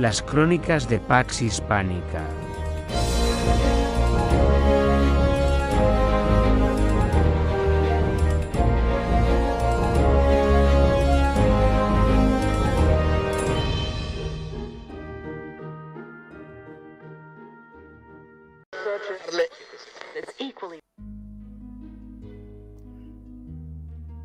Las crónicas de Pax Hispánica.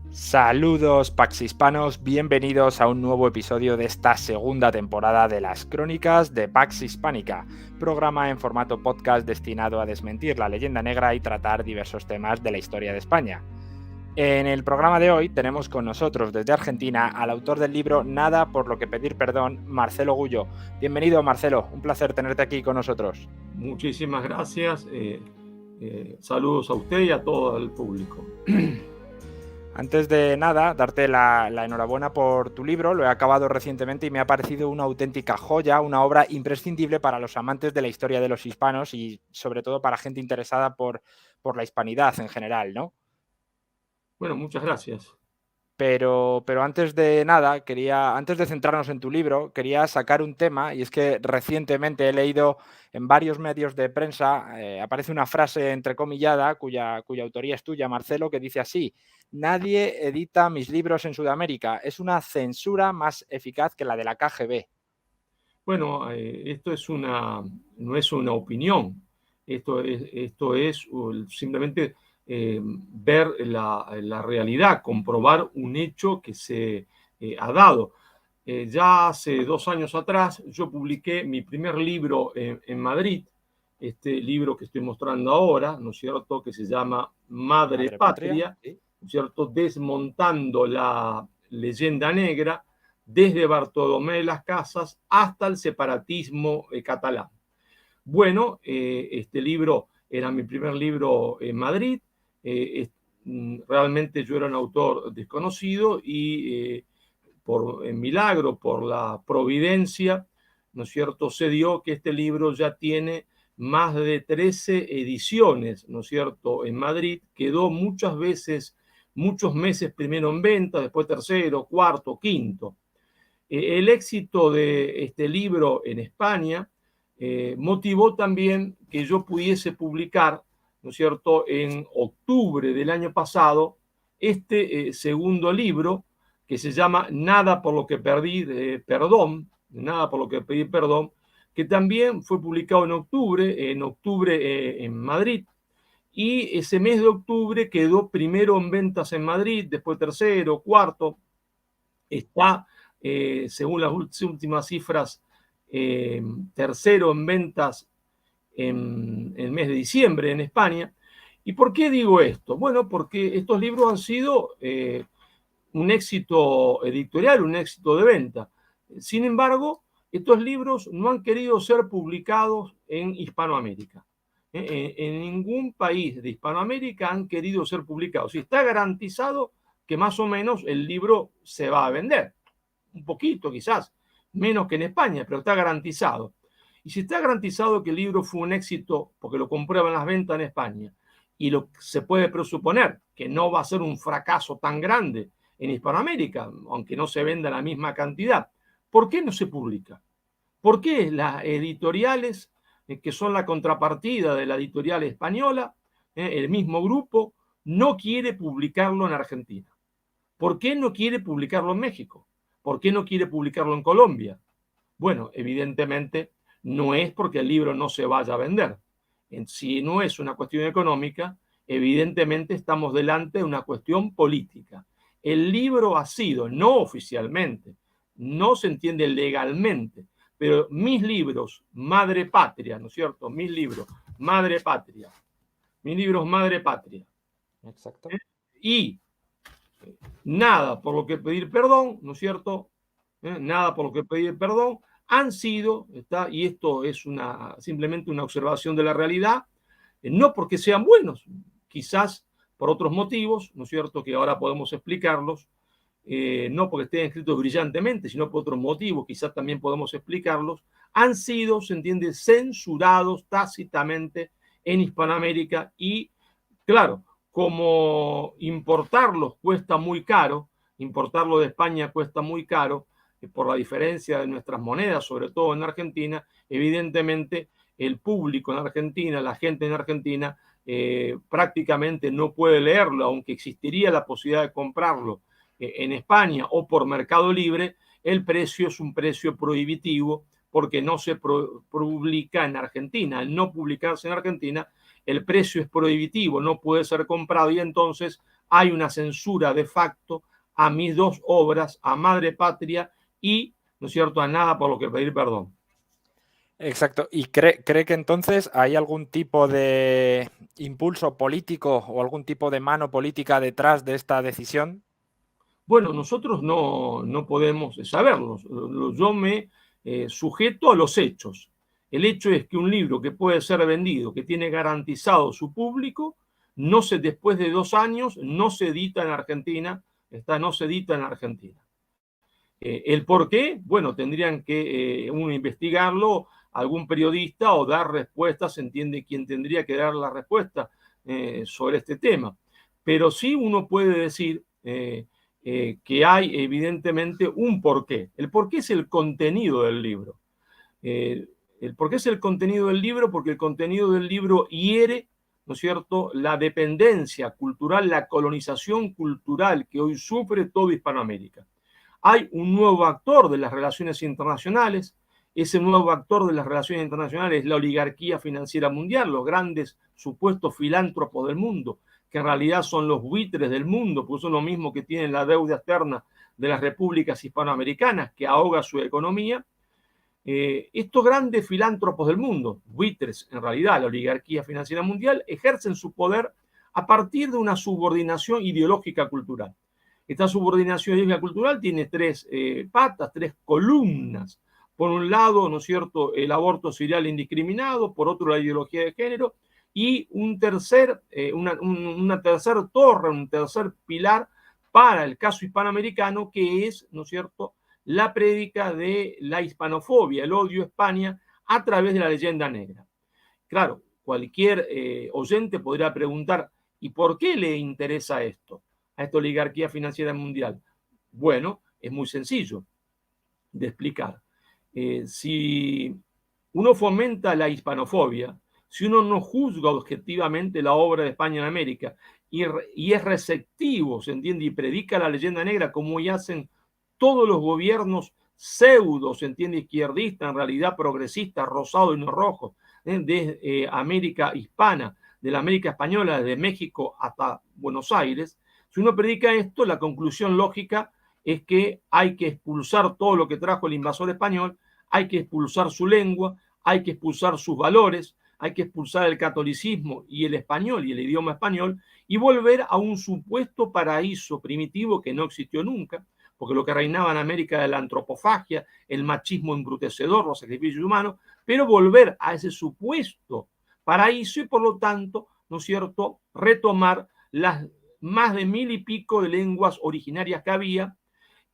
Saludos Pax Hispanos, bienvenidos a un nuevo episodio de esta segunda temporada de las Crónicas de Pax Hispánica, programa en formato podcast destinado a desmentir la leyenda negra y tratar diversos temas de la historia de España. En el programa de hoy tenemos con nosotros desde Argentina al autor del libro Nada por lo que pedir perdón, Marcelo Gullo. Bienvenido Marcelo, un placer tenerte aquí con nosotros. Muchísimas gracias, saludos a usted y a todo el público. Antes de nada, darte la enhorabuena por tu libro, lo he acabado recientemente y me ha parecido una auténtica joya, una obra imprescindible para los amantes de la historia de los hispanos y sobre todo para gente interesada por la hispanidad en general, ¿no? Bueno, muchas gracias. Pero antes de nada, antes de centrarnos en tu libro, quería sacar un tema, y es que recientemente he leído en varios medios de prensa, aparece una frase entrecomillada cuya autoría es tuya, Marcelo, que dice así: nadie edita mis libros en Sudamérica, es una censura más eficaz que la de la KGB. Bueno, esto no es una opinión, esto es simplemente ver la realidad, comprobar un hecho que se ha dado. Ya hace 2 años atrás yo publiqué mi primer libro en Madrid, este libro que estoy mostrando ahora, ¿no es cierto?, que se llama Madre Patria, ¿Sí? ¿no es cierto?, desmontando la leyenda negra desde Bartolomé de las Casas hasta el separatismo catalán. Bueno, este libro era mi primer libro en Madrid, realmente yo era un autor desconocido y por el milagro, por la providencia, ¿no es cierto?, se dio que este libro ya tiene más de 13 ediciones, ¿no es cierto?, en Madrid. Quedó muchos meses primero en venta, después tercero, cuarto, quinto. El éxito de este libro en España motivó también que yo pudiese publicar, ¿no es cierto?, en octubre del año pasado, este segundo libro, que se llama Nada por lo que pedí perdón, que también fue publicado en octubre en Madrid, y ese mes de octubre quedó primero en ventas en Madrid, después tercero, cuarto, está, según las últimas cifras, tercero en ventas en el mes de diciembre en España. ¿Y por qué digo esto? Bueno, porque estos libros han sido un éxito editorial, un éxito de venta. Sin embargo, estos libros no han querido ser publicados en Hispanoamérica. En ningún país de Hispanoamérica han querido ser publicados. Y está garantizado que más o menos el libro se va a vender. Un poquito, quizás, menos que en España, pero está garantizado. Y si está garantizado que el libro fue un éxito, porque lo comprueban las ventas en España, y se puede presuponer que no va a ser un fracaso tan grande en Hispanoamérica, aunque no se venda la misma cantidad, ¿por qué no se publica? ¿Por qué las editoriales, que son la contrapartida de la editorial española, el mismo grupo, no quiere publicarlo en Argentina? ¿Por qué no quiere publicarlo en México? ¿Por qué no quiere publicarlo en Colombia? Bueno, evidentemente no es porque el libro no se vaya a vender. Si no es una cuestión económica, evidentemente estamos delante de una cuestión política. El libro ha sido, no oficialmente, no se entiende legalmente, pero mis libros, Madre Patria, ¿no es cierto? Mis libros, Madre Patria. Exacto. Y Nada por lo que pedir perdón, ¿no es cierto? Nada por lo que pedir perdón, han sido, y esto es simplemente una observación de la realidad, no porque sean buenos, quizás por otros motivos, ¿no es cierto?, que ahora podemos explicarlos, no porque estén escritos brillantemente, sino por otros motivos, quizás también podemos explicarlos, han sido, se entiende, censurados tácitamente en Hispanoamérica y, claro, como importarlos cuesta muy caro, importarlo de España cuesta muy caro, por la diferencia de nuestras monedas, sobre todo en Argentina, evidentemente el público en Argentina, la gente en Argentina, prácticamente no puede leerlo, aunque existiría la posibilidad de comprarlo en España o por Mercado Libre. El precio es un precio prohibitivo porque no se publica en Argentina. Al no publicarse en Argentina, el precio es prohibitivo, no puede ser comprado, y entonces hay una censura de facto a mis dos obras, a Madre Patria y, ¿no es cierto?, a Nada por lo que pedir perdón. Exacto. ¿Y cree que entonces hay algún tipo de impulso político o algún tipo de mano política detrás de esta decisión? Bueno, nosotros no podemos saberlo. Yo me sujeto a los hechos. El hecho es que un libro que puede ser vendido, que tiene garantizado su público, después de 2 años, no se edita en Argentina, no se edita en Argentina. ¿El por qué? Bueno, tendrían que uno investigarlo, algún periodista, o dar respuestas, se entiende quién tendría que dar la respuesta sobre este tema. Pero sí uno puede decir que hay evidentemente un porqué. El porqué es el contenido del libro. El porqué es el contenido del libro, porque el contenido del libro hiere, ¿no es cierto?, la dependencia cultural, la colonización cultural que hoy sufre toda Hispanoamérica. Hay un nuevo actor de las relaciones internacionales. Ese nuevo actor de las relaciones internacionales es la oligarquía financiera mundial, los grandes supuestos filántropos del mundo, que en realidad son los buitres del mundo, pues son lo mismo que tienen la deuda externa de las repúblicas hispanoamericanas, que ahoga su economía. Estos grandes filántropos del mundo, buitres en realidad, la oligarquía financiera mundial, ejercen su poder a partir de una subordinación ideológica cultural. Esta subordinación ideológica cultural tiene 3 patas, 3 columnas. Por un lado, ¿no es cierto?, el aborto serial indiscriminado, por otro, la ideología de género, y una tercera torre, un tercer pilar para el caso hispanoamericano, que es, ¿no es cierto?, la prédica de la hispanofobia, el odio a España a través de la leyenda negra. Claro, cualquier oyente podría preguntar, ¿y por qué le interesa esto a esta oligarquía financiera mundial? Bueno, es muy sencillo de explicar. Si uno fomenta la hispanofobia, si uno no juzga objetivamente la obra de España en América y es receptivo, ¿se entiende?, y predica la leyenda negra como ya hacen todos los gobiernos pseudo, ¿se entiende?, izquierdistas, en realidad progresistas, rosados y no rojos, de América hispana, de la América española, desde México hasta Buenos Aires. Si uno predica esto, la conclusión lógica es que hay que expulsar todo lo que trajo el invasor español, hay que expulsar su lengua, hay que expulsar sus valores, hay que expulsar el catolicismo y el español y el idioma español, y volver a un supuesto paraíso primitivo que no existió nunca, porque lo que reinaba en América era la antropofagia, el machismo embrutecedor, los sacrificios humanos, pero volver a ese supuesto paraíso y, por lo tanto, ¿no es cierto?, retomar las más de 1000 y pico de lenguas originarias que había.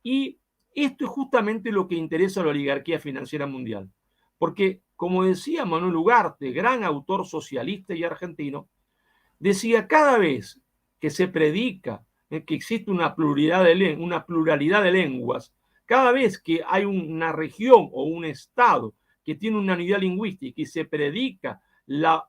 Y esto es justamente lo que interesa a la oligarquía financiera mundial. Porque, como decía Manuel Ugarte, gran autor socialista y argentino, decía, cada vez que se predica que existe una pluralidad de lenguas, cada vez que hay una región o un estado que tiene una unidad lingüística y se predica la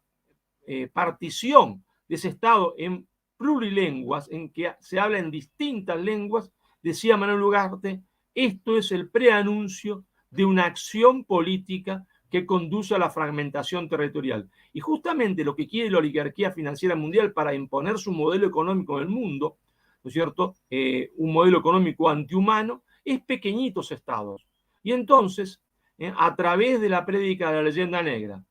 partición de ese estado en plurilenguas, en que se habla en distintas lenguas, decía Manuel Ugarte, esto es el preanuncio de una acción política que conduce a la fragmentación territorial. Y justamente lo que quiere la oligarquía financiera mundial para imponer su modelo económico en el mundo, ¿no es cierto?, un modelo económico antihumano, es pequeñitos estados. Y entonces, a través de la prédica de la leyenda negra,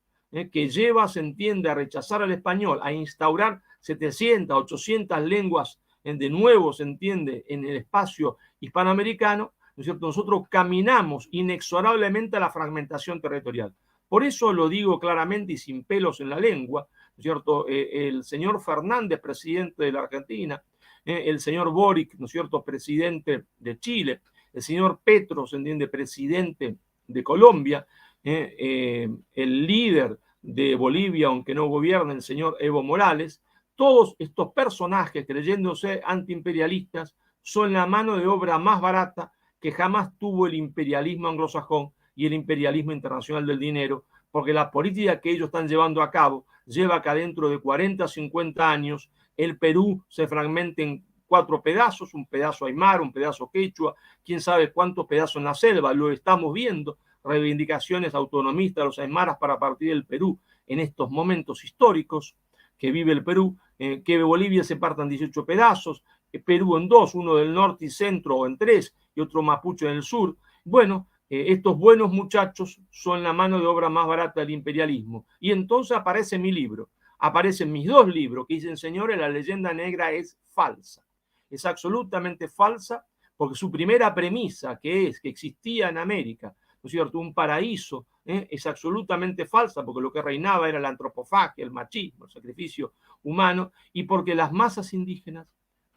que lleva, se entiende, a rechazar al español, a instaurar 700, 800 lenguas de nuevo, se entiende, en el espacio hispanoamericano, ¿no es cierto?, nosotros caminamos inexorablemente a la fragmentación territorial. Por eso lo digo claramente y sin pelos en la lengua, ¿no es cierto?, el señor Fernández, presidente de la Argentina, el señor Boric, ¿no es cierto?, presidente de Chile, el señor Petro, se entiende, presidente de Colombia, el líder de Bolivia, aunque no gobierna, el señor Evo Morales, todos estos personajes, creyéndose antiimperialistas, son la mano de obra más barata que jamás tuvo el imperialismo anglosajón y el imperialismo internacional del dinero, porque la política que ellos están llevando a cabo lleva que dentro de 40, 50 años el Perú se fragmente en 4 pedazos, un pedazo aymara, un pedazo quechua, quién sabe cuántos pedazos en la selva, lo estamos viendo, reivindicaciones autonomistas de los aymaras para partir del Perú en estos momentos históricos que vive el Perú, que Bolivia se partan 18 pedazos, Perú en 2, uno del norte y centro o en 3 y otro mapuche en el sur. Bueno, estos buenos muchachos son la mano de obra más barata del imperialismo. Y entonces aparece mi libro, aparecen mis 2 libros que dicen, señores, la leyenda negra es falsa. Es absolutamente falsa porque su primera premisa, que es que existía en América, ¿no es cierto?, un paraíso, es absolutamente falsa porque lo que reinaba era la antropofagia, el machismo, el sacrificio humano, y porque las masas indígenas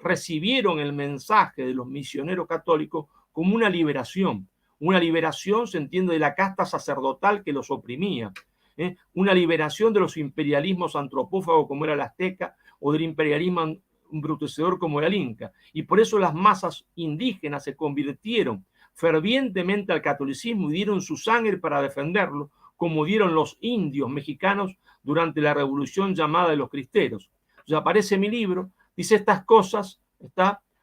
recibieron el mensaje de los misioneros católicos como una liberación. Una liberación, se entiende, de la casta sacerdotal que los oprimía. Una liberación de los imperialismos antropófagos como era el azteca o del imperialismo embrutecedor como era el inca. Y por eso las masas indígenas se convirtieron fervientemente al catolicismo y dieron su sangre para defenderlo, como dieron los indios mexicanos durante la revolución llamada de los cristeros. O sea, aparece mi libro, dice estas cosas,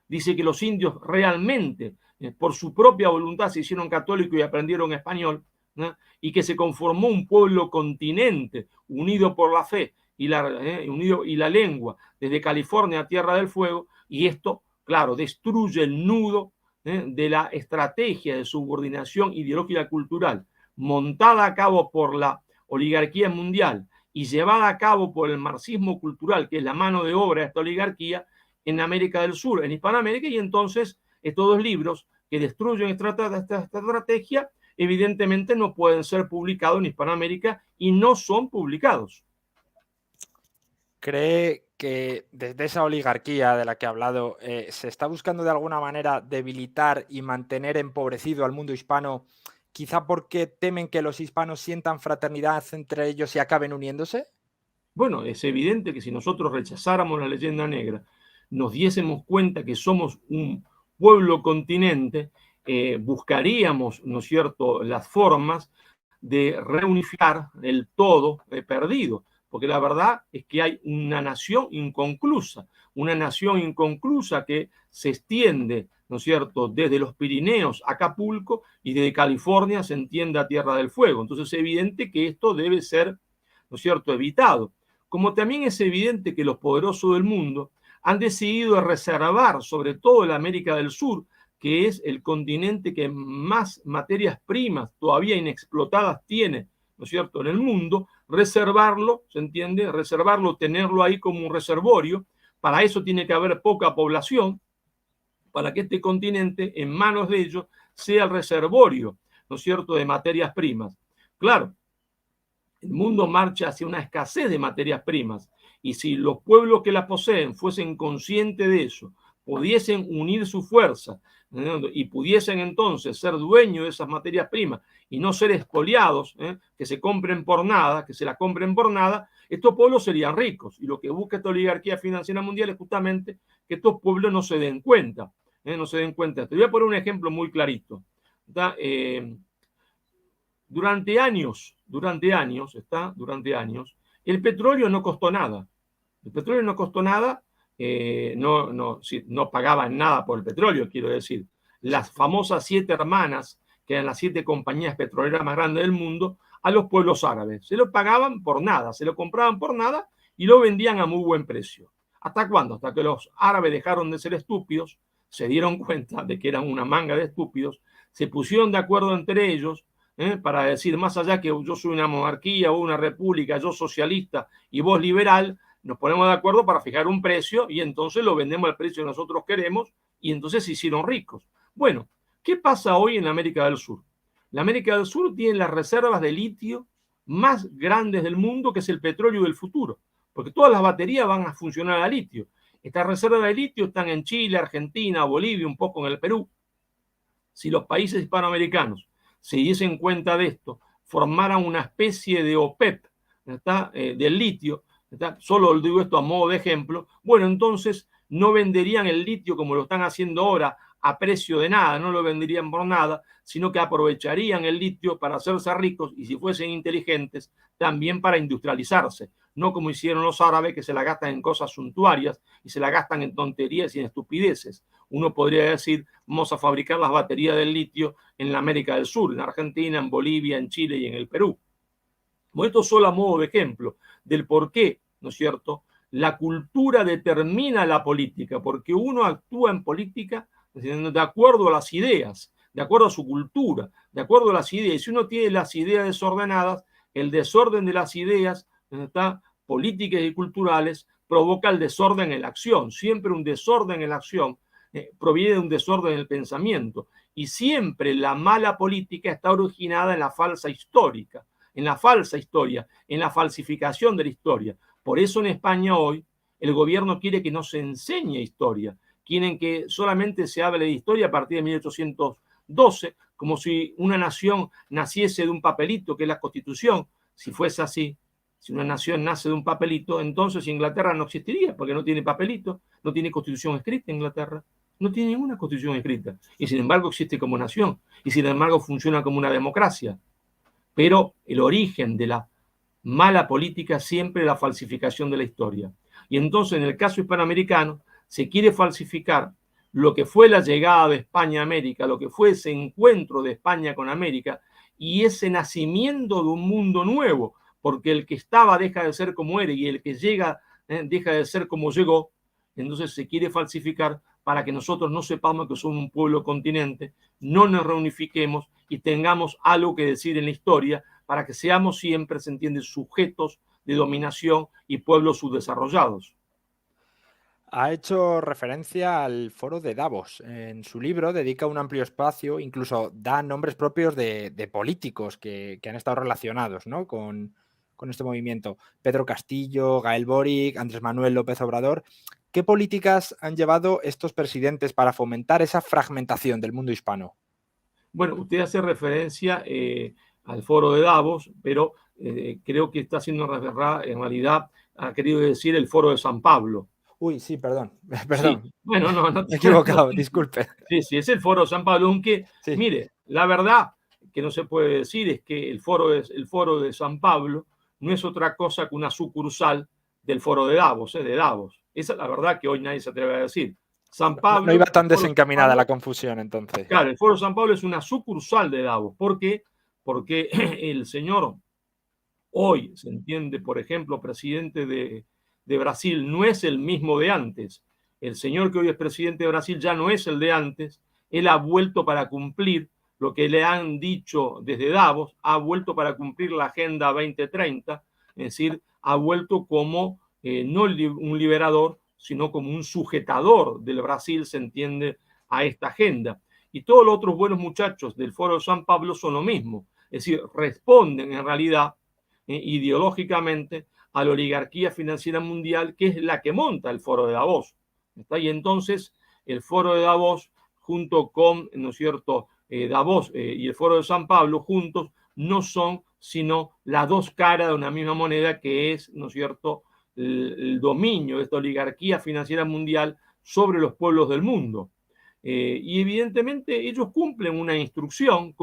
dice que los indios realmente, por su propia voluntad, se hicieron católicos y aprendieron español, ¿no? Y que se conformó un pueblo continente unido por la fe y la lengua, desde California a Tierra del Fuego, y esto, claro, destruye el nudo de la estrategia de subordinación ideológica cultural montada a cabo por la oligarquía mundial y llevada a cabo por el marxismo cultural, que es la mano de obra de esta oligarquía, en América del Sur, en Hispanoamérica, y entonces estos 2 libros que destruyen esta estrategia, evidentemente no pueden ser publicados en Hispanoamérica y no son publicados. ¿Cree que desde esa oligarquía de la que ha hablado se está buscando de alguna manera debilitar y mantener empobrecido al mundo hispano, quizá porque temen que los hispanos sientan fraternidad entre ellos y acaben uniéndose? Bueno, es evidente que si nosotros rechazáramos la leyenda negra, nos diésemos cuenta que somos un pueblo continente, buscaríamos, ¿no es cierto?, las formas de reunificar el todo perdido, porque la verdad es que hay una nación inconclusa que se extiende, ¿no es cierto?, desde los Pirineos a Acapulco y desde California se entiende a Tierra del Fuego. Entonces es evidente que esto debe ser, ¿no es cierto?, evitado. Como también es evidente que los poderosos del mundo han decidido reservar, sobre todo en América del Sur, que es el continente que más materias primas todavía inexplotadas tiene, ¿no es cierto?, en el mundo, reservarlo, ¿se entiende? Reservarlo, tenerlo ahí como un reservorio. Para eso tiene que haber poca población, para que este continente, en manos de ellos, sea el reservorio, ¿no es cierto?, de materias primas. Claro, el mundo marcha hacia una escasez de materias primas y si los pueblos que las poseen fuesen conscientes de eso, pudiesen unir su fuerza, ¿no?, y pudiesen entonces ser dueños de esas materias primas y no ser expoliados, que se compren por nada, que se las compren por nada, estos pueblos serían ricos. Y lo que busca esta oligarquía financiera mundial es justamente que estos pueblos no se den cuenta. No se den cuenta. Te voy a poner un ejemplo muy clarito. Durante años, el petróleo no costó nada. El petróleo no costó nada, no pagaban nada por el petróleo, quiero decir. Las famosas 7 hermanas, que eran las 7 compañías petroleras más grandes del mundo, a los pueblos árabes. Se lo pagaban por nada, se lo compraban por nada y lo vendían a muy buen precio. ¿Hasta cuándo? Hasta que los árabes dejaron de ser estúpidos, se dieron cuenta de que eran una manga de estúpidos, se pusieron de acuerdo entre ellos, para decir, más allá que yo soy una monarquía o una república, yo socialista y vos liberal, nos ponemos de acuerdo para fijar un precio y entonces lo vendemos al precio que nosotros queremos y entonces se hicieron ricos. Bueno, ¿qué pasa hoy en América del Sur? La América del Sur tiene las reservas de litio más grandes del mundo, que es el petróleo del futuro, porque todas las baterías van a funcionar a litio. Estas reservas de litio están en Chile, Argentina, Bolivia, un poco en el Perú. Si los países hispanoamericanos se diesen cuenta de esto, formaran una especie de OPEP, del litio, solo digo esto a modo de ejemplo, bueno, entonces no venderían el litio como lo están haciendo ahora a precio de nada, no lo venderían por nada, sino que aprovecharían el litio para hacerse ricos y si fuesen inteligentes, también para industrializarse. No como hicieron los árabes, que se la gastan en cosas suntuarias y se la gastan en tonterías y en estupideces. Uno podría decir, vamos a fabricar las baterías del litio en la América del Sur, en Argentina, en Bolivia, en Chile y en el Perú. Bueno, esto solo a modo de ejemplo del por qué, ¿no es cierto?, la cultura determina la política, porque uno actúa en política de acuerdo a las ideas, de acuerdo a su cultura, de acuerdo a las ideas. Y si uno tiene las ideas desordenadas, el desorden de las ideas, ¿está?, políticas y culturales, provoca el desorden en la acción. Siempre un desorden en la acción proviene de un desorden en el pensamiento. Y siempre la mala política está originada en la falsa histórica, en la falsa historia, en la falsificación de la historia. Por eso en España hoy el gobierno quiere que no se enseñe historia. Quieren que solamente se hable de historia a partir de 1812, como si una nación naciese de un papelito, que es la Constitución. Si fuese así, si una nación nace de un papelito, entonces Inglaterra no existiría, porque no tiene papelito, no tiene constitución escrita Inglaterra. No tiene ninguna constitución escrita. Y sin embargo existe como nación. Y sin embargo funciona como una democracia. Pero el origen de la mala política siempre es la falsificación de la historia. Y entonces, en el caso hispanoamericano, se quiere falsificar lo que fue la llegada de España a América, lo que fue ese encuentro de España con América y ese nacimiento de un mundo nuevo, porque el que estaba deja de ser como era y el que llega deja de ser como llegó. Entonces se quiere falsificar para que nosotros no sepamos que somos un pueblo continente, no nos reunifiquemos y tengamos algo que decir en la historia, para que seamos siempre, se entiende, sujetos de dominación y pueblos subdesarrollados. Ha hecho referencia al foro de Davos. En su libro dedica un amplio espacio, incluso da nombres propios de políticos que han estado relacionados, ¿no?, con este movimiento. Pedro Castillo, Gael Boric, Andrés Manuel López Obrador. ¿Qué políticas han llevado estos presidentes para fomentar esa fragmentación del mundo hispano? Bueno, usted hace referencia al foro de Davos, pero creo que está haciendo en realidad, ha querido decir el foro de San Pablo. Uy, sí, perdón. Sí, bueno, no Me he equivocado, disculpe. Sí, es el foro de San Pablo, aunque, Sí. mire, la verdad que no se puede decir es que el foro de San Pablo no es otra cosa que una sucursal del foro de Davos, de Davos. Esa es la verdad que hoy nadie se atreve a decir. San Pablo, No iba tan desencaminada Pablo, la confusión, entonces. claro, el foro de San Pablo es una sucursal de Davos. ¿Por qué? Porque el señor hoy, se entiende, por ejemplo, presidente de Brasil, no es el mismo de antes. El señor que hoy es presidente de Brasil ya no es el de antes. Él ha vuelto para cumplir lo que le han dicho desde Davos, ha vuelto para cumplir la Agenda 2030, es decir, ha vuelto como no un liberador, sino como un sujetador del Brasil, se entiende, a esta agenda. Y todos los otros buenos muchachos del Foro de San Pablo son lo mismo, es decir, responden en realidad ideológicamente a la oligarquía financiera mundial, que es la que monta el Foro de Davos. ¿Está? Y entonces el Foro de Davos, junto con, ¿no es cierto?, Davos y el Foro de San Pablo, juntos, no son sino las dos caras de una misma moneda, que es, ¿no es cierto?, el dominio de esta oligarquía financiera mundial sobre los pueblos del mundo. Y evidentemente ellos cumplen una instrucción,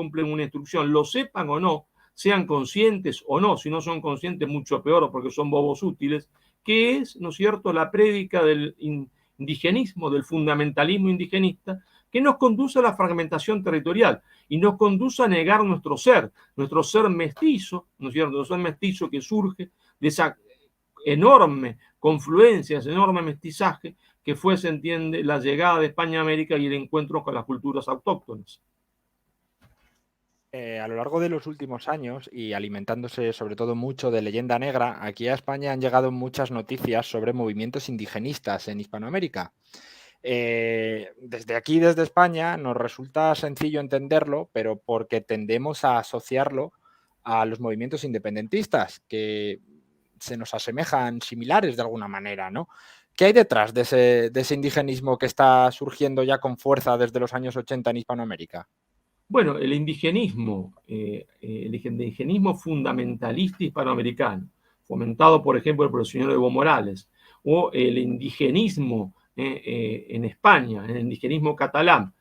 lo sepan o no, sean conscientes o no. Si no son conscientes, mucho peor, porque son bobos útiles, que es, ¿no es cierto?, la prédica del indigenismo, del fundamentalismo indigenista, que nos conduce a la fragmentación territorial y nos conduce a negar nuestro ser mestizo, ¿no es cierto?, nuestro ser mestizo que surge de esa enorme confluencia, ese enorme mestizaje que fue, se entiende, la llegada de España a América y el encuentro con las culturas autóctonas. A lo largo de los últimos años, y alimentándose sobre todo mucho de leyenda negra, aquí a España han llegado muchas noticias sobre movimientos indigenistas en Hispanoamérica. Desde aquí, desde España, nos resulta sencillo entenderlo, pero porque tendemos a asociarlo a los movimientos independentistas, que se nos asemejan similares de alguna manera, ¿no? ¿Qué hay detrás de ese indigenismo que está surgiendo ya con fuerza desde los años 80 en Hispanoamérica? Bueno, el indigenismo fundamentalista hispanoamericano, fomentado, por ejemplo, por el señor Evo Morales, o el indigenismo en España, el indigenismo catalán,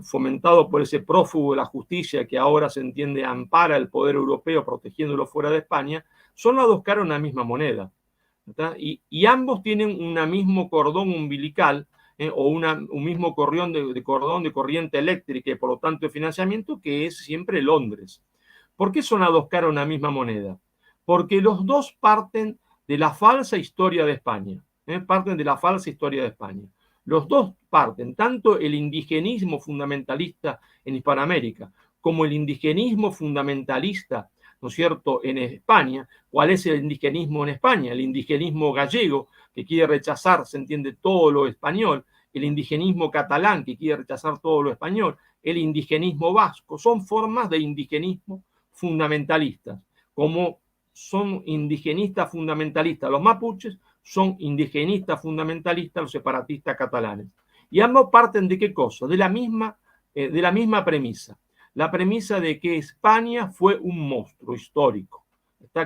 fomentado por ese prófugo de la justicia que ahora se entiende ampara el poder europeo protegiéndolo fuera de España, son las dos caras de una misma moneda. Y ambos tienen un mismo cordón umbilical o un mismo cordón de corriente eléctrica y por lo tanto de financiamiento, que es siempre Londres. ¿Por qué son las dos caras de una misma moneda? Porque los dos parten de la falsa historia de España. Parten de la falsa historia de España. Los dos parten, tanto el indigenismo fundamentalista en Hispanoamérica como el indigenismo fundamentalista, ¿no es cierto?, en España. ¿Cuál es el indigenismo en España? El indigenismo gallego, que quiere rechazar, se entiende, todo lo español, el indigenismo catalán, que quiere rechazar todo lo español, el indigenismo vasco, son formas de indigenismo fundamentalistas. Como son indigenistas fundamentalistas los mapuches, son indigenistas fundamentalistas los separatistas catalanes. Y ambos parten de qué cosa? De la misma premisa. La premisa de que España fue un monstruo histórico,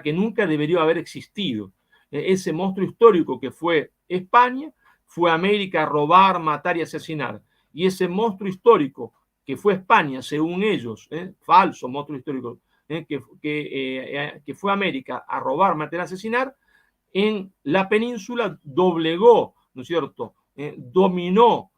que nunca debería haber existido. Ese monstruo histórico que fue España, fue América a robar, matar y asesinar. Y ese monstruo histórico que fue España, según ellos, falso monstruo histórico, que fue América a robar, matar y asesinar, en la península doblegó, ¿no es cierto?, dominó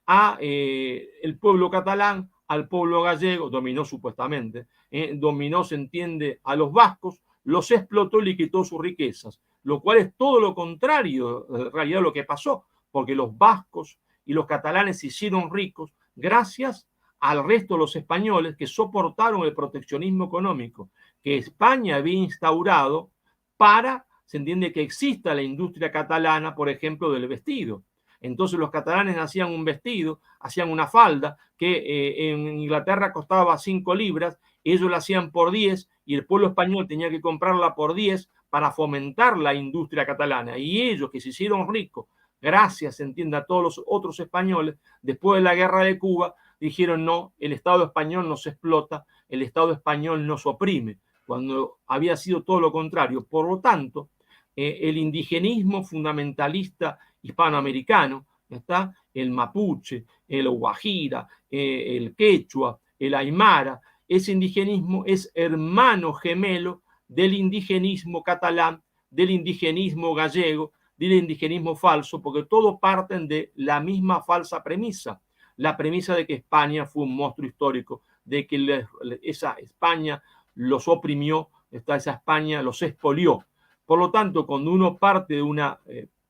a el pueblo catalán, al pueblo gallego, dominó supuestamente, dominó, se entiende, a los vascos, los explotó y le quitó sus riquezas, lo cual es todo lo contrario, en realidad, lo que pasó, porque los vascos y los catalanes se hicieron ricos gracias al resto de los españoles que soportaron el proteccionismo económico que España había instaurado para, se entiende, que exista la industria catalana, por ejemplo, del vestido. Entonces los catalanes hacían un vestido, hacían una falda que en Inglaterra costaba 5 libras, ellos la hacían por 10 y el pueblo español tenía que comprarla por 10 para fomentar la industria catalana. Y ellos, que se hicieron ricos, gracias, se entiende, a todos los otros españoles, después de la guerra de Cuba, dijeron no, el Estado español nos explota, el Estado español nos oprime, cuando había sido todo lo contrario. Por lo tanto, el indigenismo fundamentalista hispanoamericano, está el mapuche, el guajira, el quechua, el aymara, ese indigenismo es hermano gemelo del indigenismo catalán, del indigenismo gallego, del indigenismo falso, porque todos parten de la misma falsa premisa, la premisa de que España fue un monstruo histórico, de que esa España los oprimió, esa España los expolió. Por lo tanto, cuando uno parte de una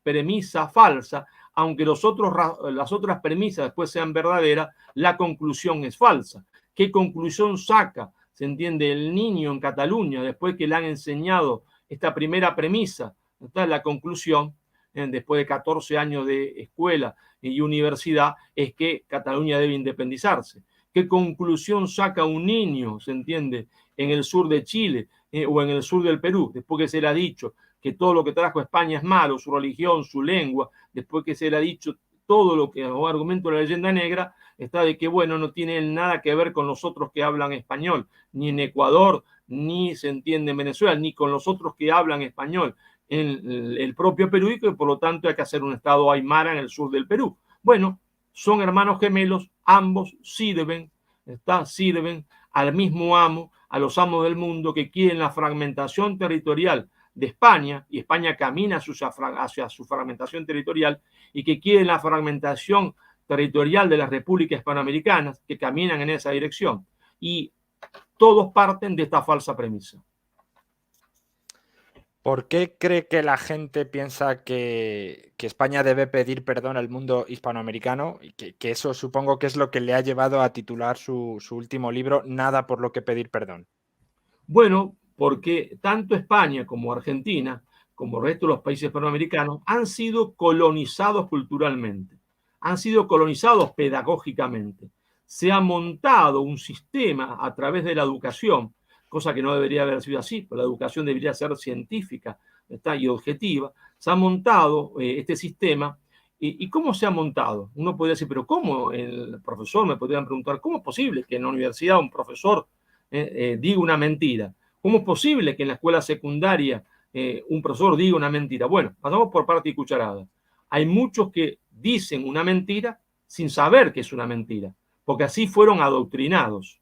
premisa falsa, aunque las otras premisas después sean verdaderas, la conclusión es falsa. ¿Qué conclusión saca, se entiende, el niño en Cataluña después que le han enseñado esta primera premisa? Esta es la conclusión, después de 14 años de escuela y universidad, es que Cataluña debe independizarse. ¿Qué conclusión saca un niño, se entiende, en el sur de Chile o en el sur del Perú, después que se le ha dicho que todo lo que trajo España es malo, su religión, su lengua, después que se le ha dicho todo lo que o argumento de la leyenda negra, está de que, bueno, no tiene nada que ver con los otros que hablan español, ni en Ecuador, ni se entiende en Venezuela, ni con los otros que hablan español en el propio Perú, y que por lo tanto hay que hacer un estado aymara en el sur del Perú. Bueno, son hermanos gemelos, ambos sirven al mismo amo, a los amos del mundo que quieren la fragmentación territorial de España, y España camina hacia su fragmentación territorial, y que quieren la fragmentación territorial de las repúblicas hispanoamericanas, que caminan en esa dirección. Y todos parten de esta falsa premisa. ¿Por qué cree que la gente piensa que España debe pedir perdón al mundo hispanoamericano? Y que eso supongo que es lo que le ha llevado a titular su último libro, Nada por lo que pedir perdón. Bueno, porque tanto España como Argentina, como el resto de los países hispanoamericanos, han sido colonizados culturalmente, han sido colonizados pedagógicamente. Se ha montado un sistema a través de la educación, cosa que no debería haber sido así, pero la educación debería ser científica y objetiva. Se ha montado este sistema. ¿Y cómo se ha montado? Uno podría decir, pero ¿cómo? El profesor me podrían preguntar, ¿cómo es posible que en la universidad un profesor diga una mentira? ¿Cómo es posible que en la escuela secundaria un profesor diga una mentira? Bueno, pasamos por parte y cucharada. Hay muchos que dicen una mentira sin saber que es una mentira, porque así fueron adoctrinados,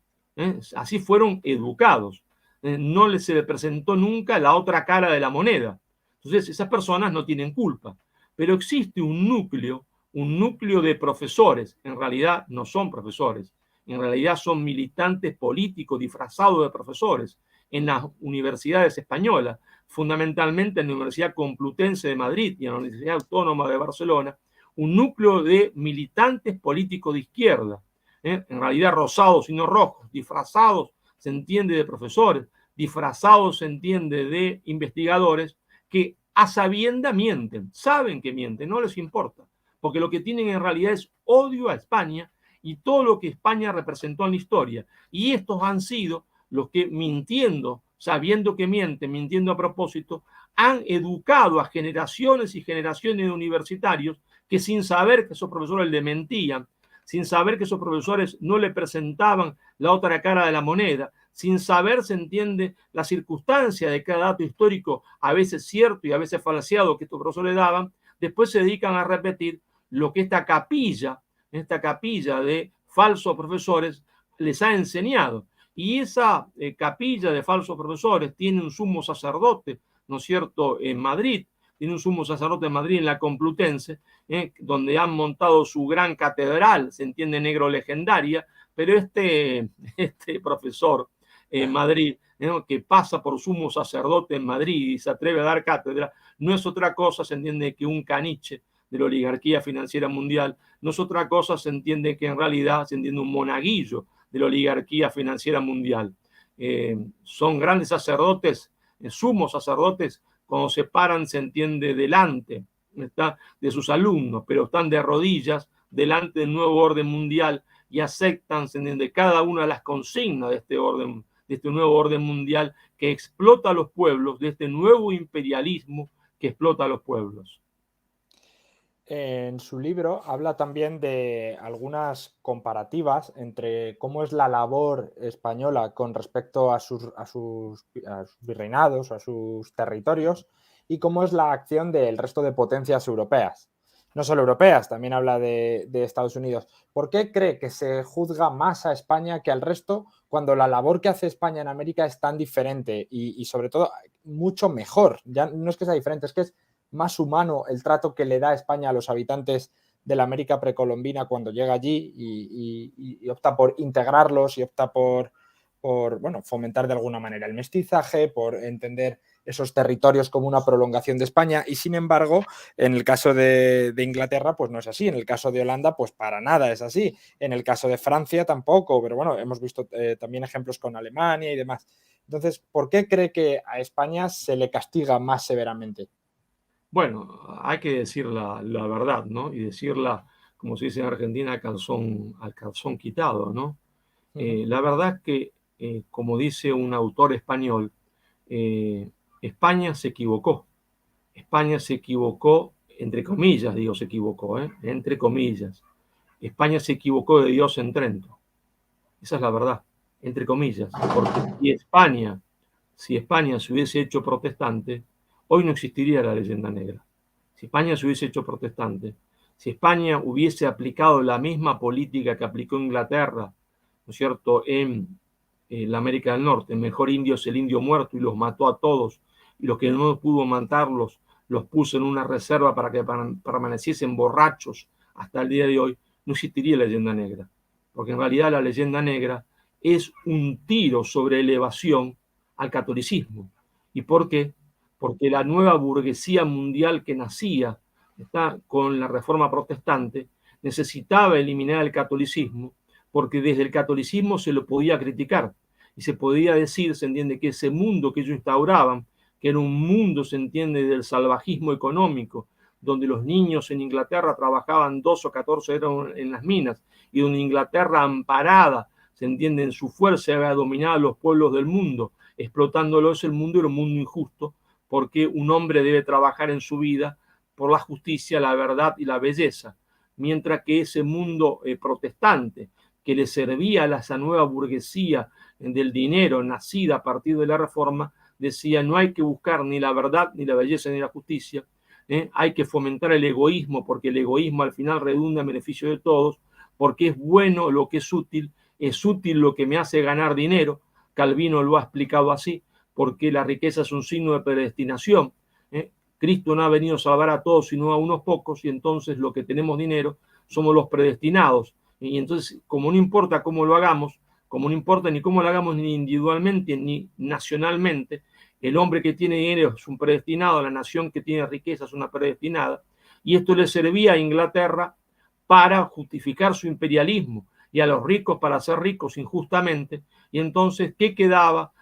así fueron educados. No se le presentó nunca la otra cara de la moneda. Entonces, esas personas no tienen culpa. Pero existe un núcleo de profesores, en realidad no son profesores, en realidad son militantes políticos disfrazados de profesores en las universidades españolas, fundamentalmente en la Universidad Complutense de Madrid y en la Universidad Autónoma de Barcelona, un núcleo de militantes políticos de izquierda, en realidad rosados y no rojos, disfrazados, se entiende, de profesores, disfrazados, se entiende, de investigadores, que a sabienda mienten, saben que mienten, no les importa, porque lo que tienen en realidad es odio a España y todo lo que España representó en la historia. Y estos han sido los que, mintiendo, sabiendo que mienten, mintiendo a propósito, han educado a generaciones y generaciones de universitarios que, sin saber que esos profesores le mentían, sin saber que esos profesores no le presentaban la otra cara de la moneda, sin saber, se entiende, la circunstancia de cada dato histórico, a veces cierto y a veces falseado, que estos profesores daban, después se dedican a repetir lo que esta capilla de falsos profesores les ha enseñado. Y esa capilla de falsos profesores tiene un sumo sacerdote, ¿no es cierto?, en Madrid, tiene un sumo sacerdote en Madrid, en la Complutense, donde han montado su gran catedral, se entiende, negro legendaria, pero este profesor en Madrid, que pasa por sumo sacerdote en Madrid y se atreve a dar cátedra, no es otra cosa, se entiende, que un caniche de la oligarquía financiera mundial, no es otra cosa, se entiende, que en realidad se entiende un monaguillo de la oligarquía financiera mundial. Son grandes sacerdotes, sumos sacerdotes, cuando se paran, se entiende, delante de sus alumnos, pero están de rodillas delante del nuevo orden mundial y aceptan, se entiende, cada una de las consignas de este nuevo orden mundial que explota a los pueblos, de este nuevo imperialismo que explota a los pueblos. En su libro habla también de algunas comparativas entre cómo es la labor española con respecto a sus virreinados, a sus territorios, y cómo es la acción del resto de potencias europeas. No solo europeas, también habla de Estados Unidos. ¿Por qué cree que se juzga más a España que al resto cuando la labor que hace España en América es tan diferente y sobre todo mucho mejor? Ya no es que sea diferente, es que es más humano el trato que le da España a los habitantes de la América precolombina cuando llega allí y opta por integrarlos y opta por fomentar de alguna manera el mestizaje, por entender esos territorios como una prolongación de España. Y sin embargo, en el caso de Inglaterra, pues no es así. En el caso de Holanda, pues para nada es así. En el caso de Francia tampoco, pero bueno, hemos visto también ejemplos con Alemania y demás. Entonces, ¿por qué cree que a España se le castiga más severamente? Bueno, hay que decir la verdad, ¿no? Y decirla, como se dice en Argentina, al calzón quitado, ¿no? La verdad es que, como dice un autor español, España se equivocó. España se equivocó, entre comillas, digo, se equivocó, entre comillas. España se equivocó de Dios en Trento. Esa es la verdad, entre comillas. Porque si España se hubiese hecho protestante, hoy no existiría la leyenda negra. Si España se hubiese hecho protestante, si España hubiese aplicado la misma política que aplicó Inglaterra, ¿no es cierto?, en la América del Norte, el mejor indio es el indio muerto y los mató a todos, y los que no pudo matarlos los puso en una reserva para que permaneciesen borrachos hasta el día de hoy, no existiría la leyenda negra. Porque en realidad la leyenda negra es un tiro sobre elevación al catolicismo. ¿Y por qué? Porque la nueva burguesía mundial que nacía con la reforma protestante necesitaba eliminar el catolicismo, porque desde el catolicismo se lo podía criticar y se podía decir, se entiende, que ese mundo que ellos instauraban, que era un mundo, se entiende, del salvajismo económico, donde los niños en Inglaterra trabajaban 12 o 14 horas en las minas, y donde Inglaterra, amparada, se entiende, en su fuerza, había dominado a los pueblos del mundo, explotándolos. El mundo era un mundo injusto, porque un hombre debe trabajar en su vida por la justicia, la verdad y la belleza, mientras que ese mundo protestante, que le servía a esa nueva burguesía del dinero nacida a partir de la reforma, decía: no hay que buscar ni la verdad, ni la belleza, ni la justicia, hay que fomentar el egoísmo, porque el egoísmo al final redunda en beneficio de todos, porque es bueno lo que es útil lo que me hace ganar dinero. Calvino lo ha explicado así, porque la riqueza es un signo de predestinación. Cristo no ha venido a salvar a todos, sino a unos pocos, y entonces los que tenemos dinero somos los predestinados. Y entonces, como no importa cómo lo hagamos, como no importa ni cómo lo hagamos ni individualmente ni nacionalmente, el hombre que tiene dinero es un predestinado, la nación que tiene riqueza es una predestinada, y esto le servía a Inglaterra para justificar su imperialismo y a los ricos para ser ricos injustamente. Y entonces, ¿qué quedaba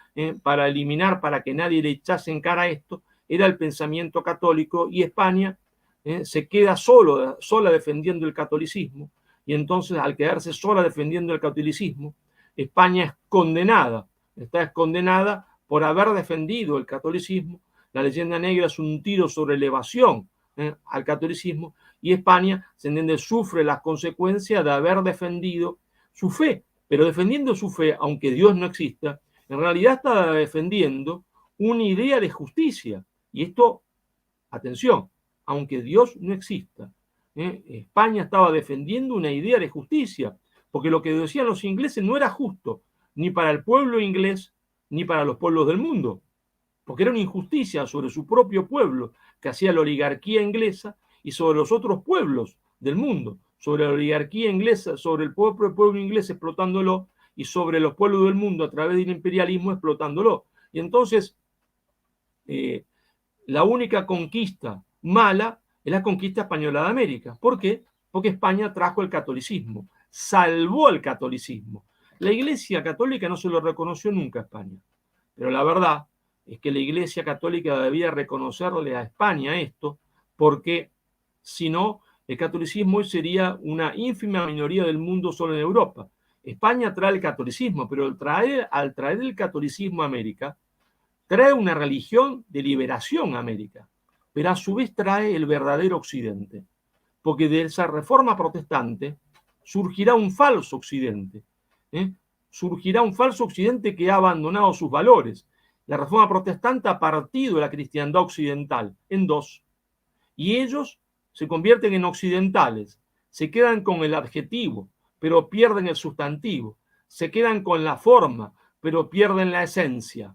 para eliminar, para que nadie le echase en cara esto? Era el pensamiento católico, y España se queda sola defendiendo el catolicismo, y entonces al quedarse sola defendiendo el catolicismo, España es condenada, está condenada por haber defendido el catolicismo. La leyenda negra es un tiro sobre elevación al catolicismo, y España, se entiende, sufre las consecuencias de haber defendido su fe, pero defendiendo su fe, aunque Dios no exista, en realidad está defendiendo una idea de justicia. Y esto, atención, aunque Dios no exista, España estaba defendiendo una idea de justicia, porque lo que decían los ingleses no era justo, ni para el pueblo inglés, ni para los pueblos del mundo, porque era una injusticia sobre su propio pueblo que hacía la oligarquía inglesa, y sobre los otros pueblos del mundo, sobre la oligarquía inglesa, sobre el propio pueblo inglés explotándolo, y sobre los pueblos del mundo a través del imperialismo explotándolo. Y entonces, la única conquista mala es la conquista española de América. ¿Por qué? Porque España trajo el catolicismo, salvó el catolicismo. La Iglesia Católica no se lo reconoció nunca a España, pero la verdad es que la Iglesia Católica debía reconocerle a España esto, porque si no, el catolicismo hoy sería una ínfima minoría del mundo solo en Europa. España trae el catolicismo, pero al traer el catolicismo a América, trae una religión de liberación a América, pero a su vez trae el verdadero Occidente, porque de esa reforma protestante surgirá un falso Occidente, surgirá un falso Occidente que ha abandonado sus valores. La reforma protestante ha partido de la cristiandad occidental en dos, y ellos se convierten en occidentales, se quedan con el adjetivo, pero pierden el sustantivo, se quedan con la forma, pero pierden la esencia.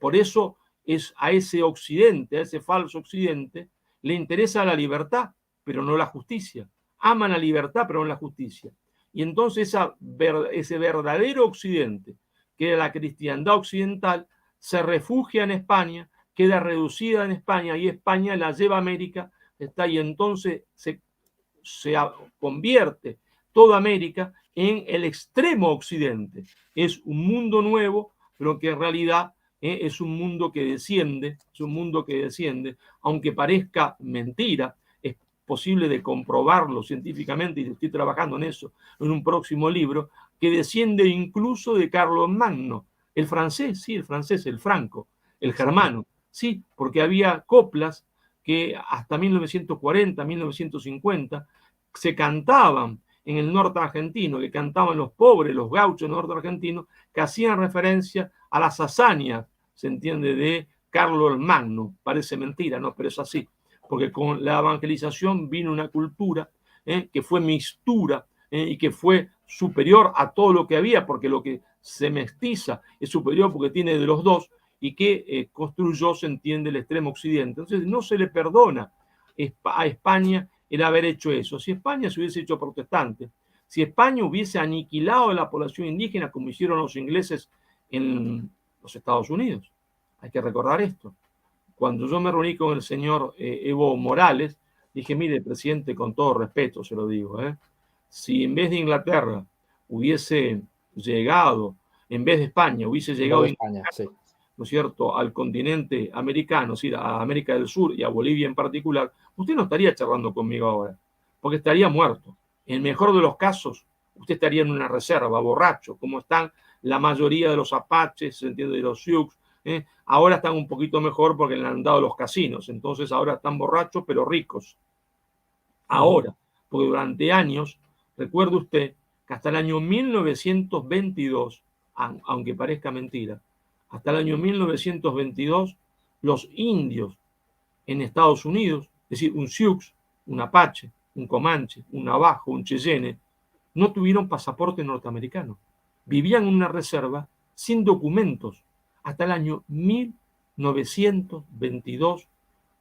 Por eso es a ese occidente, a ese falso occidente, le interesa la libertad, pero no la justicia. Aman la libertad, pero no la justicia. Y entonces ese verdadero occidente, que era la cristiandad occidental, se refugia en España, queda reducida en España, y España la lleva a América, y entonces se convierte toda América en el extremo occidente. Es un mundo nuevo, pero que en realidad es un mundo que desciende, aunque parezca mentira. Es posible de comprobarlo científicamente, y estoy trabajando en eso en un próximo libro, que desciende incluso de Carlomagno, el francés, sí, el francés, el franco, el germano, sí, porque había coplas que hasta 1940, 1950, se cantaban en el norte argentino, que cantaban los pobres, los gauchos norte argentinos, que hacían referencia a las hazañas, se entiende, de Carlos el Magno. Parece mentira, ¿no? Pero es así, porque con la evangelización vino una cultura que fue mixtura y que fue superior a todo lo que había, porque lo que se mestiza es superior porque tiene de los dos, y que construyó, se entiende, el extremo occidente. Entonces no se le perdona a España el haber hecho eso. Si España se hubiese hecho protestante, si España hubiese aniquilado a la población indígena como hicieron los ingleses en los Estados Unidos, hay que recordar esto. Cuando yo me reuní con el señor Evo Morales, dije, mire, presidente, con todo respeto se lo digo, si en vez de Inglaterra hubiese llegado, en vez de España hubiese llegado España, sí, ¿no es cierto?, al continente americano, es decir, a América del Sur y a Bolivia en particular, usted no estaría charlando conmigo ahora, porque estaría muerto. En el mejor de los casos, usted estaría en una reserva, borracho, como están la mayoría de los apaches, se entiende, de los Sioux. Ahora están un poquito mejor porque le han dado los casinos, entonces ahora están borrachos pero ricos. Ahora, porque durante años, recuerde usted que hasta el año 1922, aunque parezca mentira, hasta el año 1922, los indios en Estados Unidos Es decir, un Sioux, un Apache, un Comanche, un Navajo, un Cheyenne, no tuvieron pasaporte norteamericano. Vivían en una reserva sin documentos. Hasta el año 1922,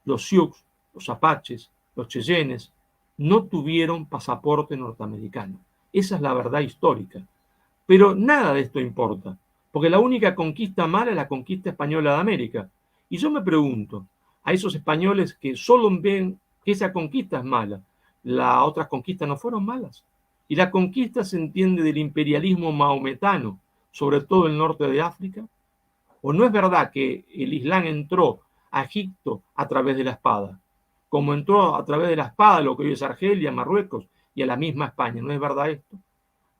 los Sioux, los Apaches, los Cheyennes, no tuvieron pasaporte norteamericano. Esa es la verdad histórica. Pero nada de esto importa, porque la única conquista mala es la conquista española de América. Y yo me pregunto, a esos españoles que solo ven que esa conquista es mala, ¿las otras conquistas no fueron malas? Y la conquista se entiende del imperialismo maometano, sobre todo el norte de África. ¿O no es verdad que el Islam entró a Egipto a través de la espada? Como entró a través de la espada lo que hoy es Argelia, Marruecos y a la misma España. ¿No es verdad esto?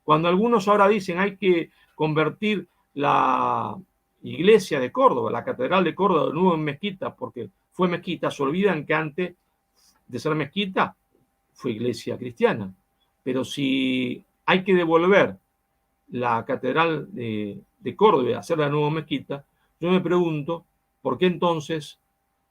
Cuando algunos ahora dicen hay que convertir la iglesia de Córdoba, la catedral de Córdoba de nuevo en mezquita, porque fue mezquita, se olvidan que antes de ser mezquita fue iglesia cristiana. Pero si hay que devolver la catedral de Córdoba y hacerla de nuevo mezquita, yo me pregunto por qué entonces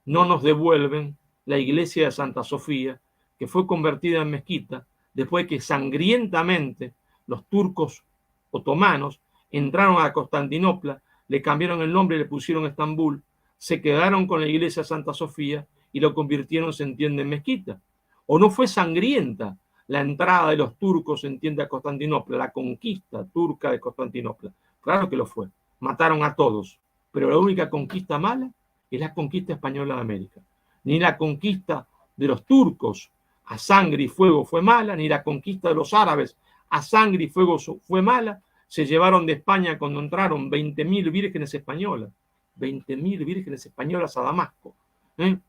no nos devuelven la iglesia de Santa Sofía, que fue convertida en mezquita después de que sangrientamente los turcos otomanos entraron a Constantinopla, le cambiaron el nombre y le pusieron Estambul, se quedaron con la iglesia de Santa Sofía y lo convirtieron, se entiende, en mezquita. ¿O no fue sangrienta la entrada de los turcos, se entiende, a Constantinopla, la conquista turca de Constantinopla? Claro que lo fue. Mataron a todos. Pero la única conquista mala es la conquista española de América. Ni la conquista de los turcos a sangre y fuego fue mala, ni la conquista de los árabes a sangre y fuego fue mala. Se llevaron de España cuando entraron 20.000 vírgenes españolas. 20.000 vírgenes españolas a Damasco.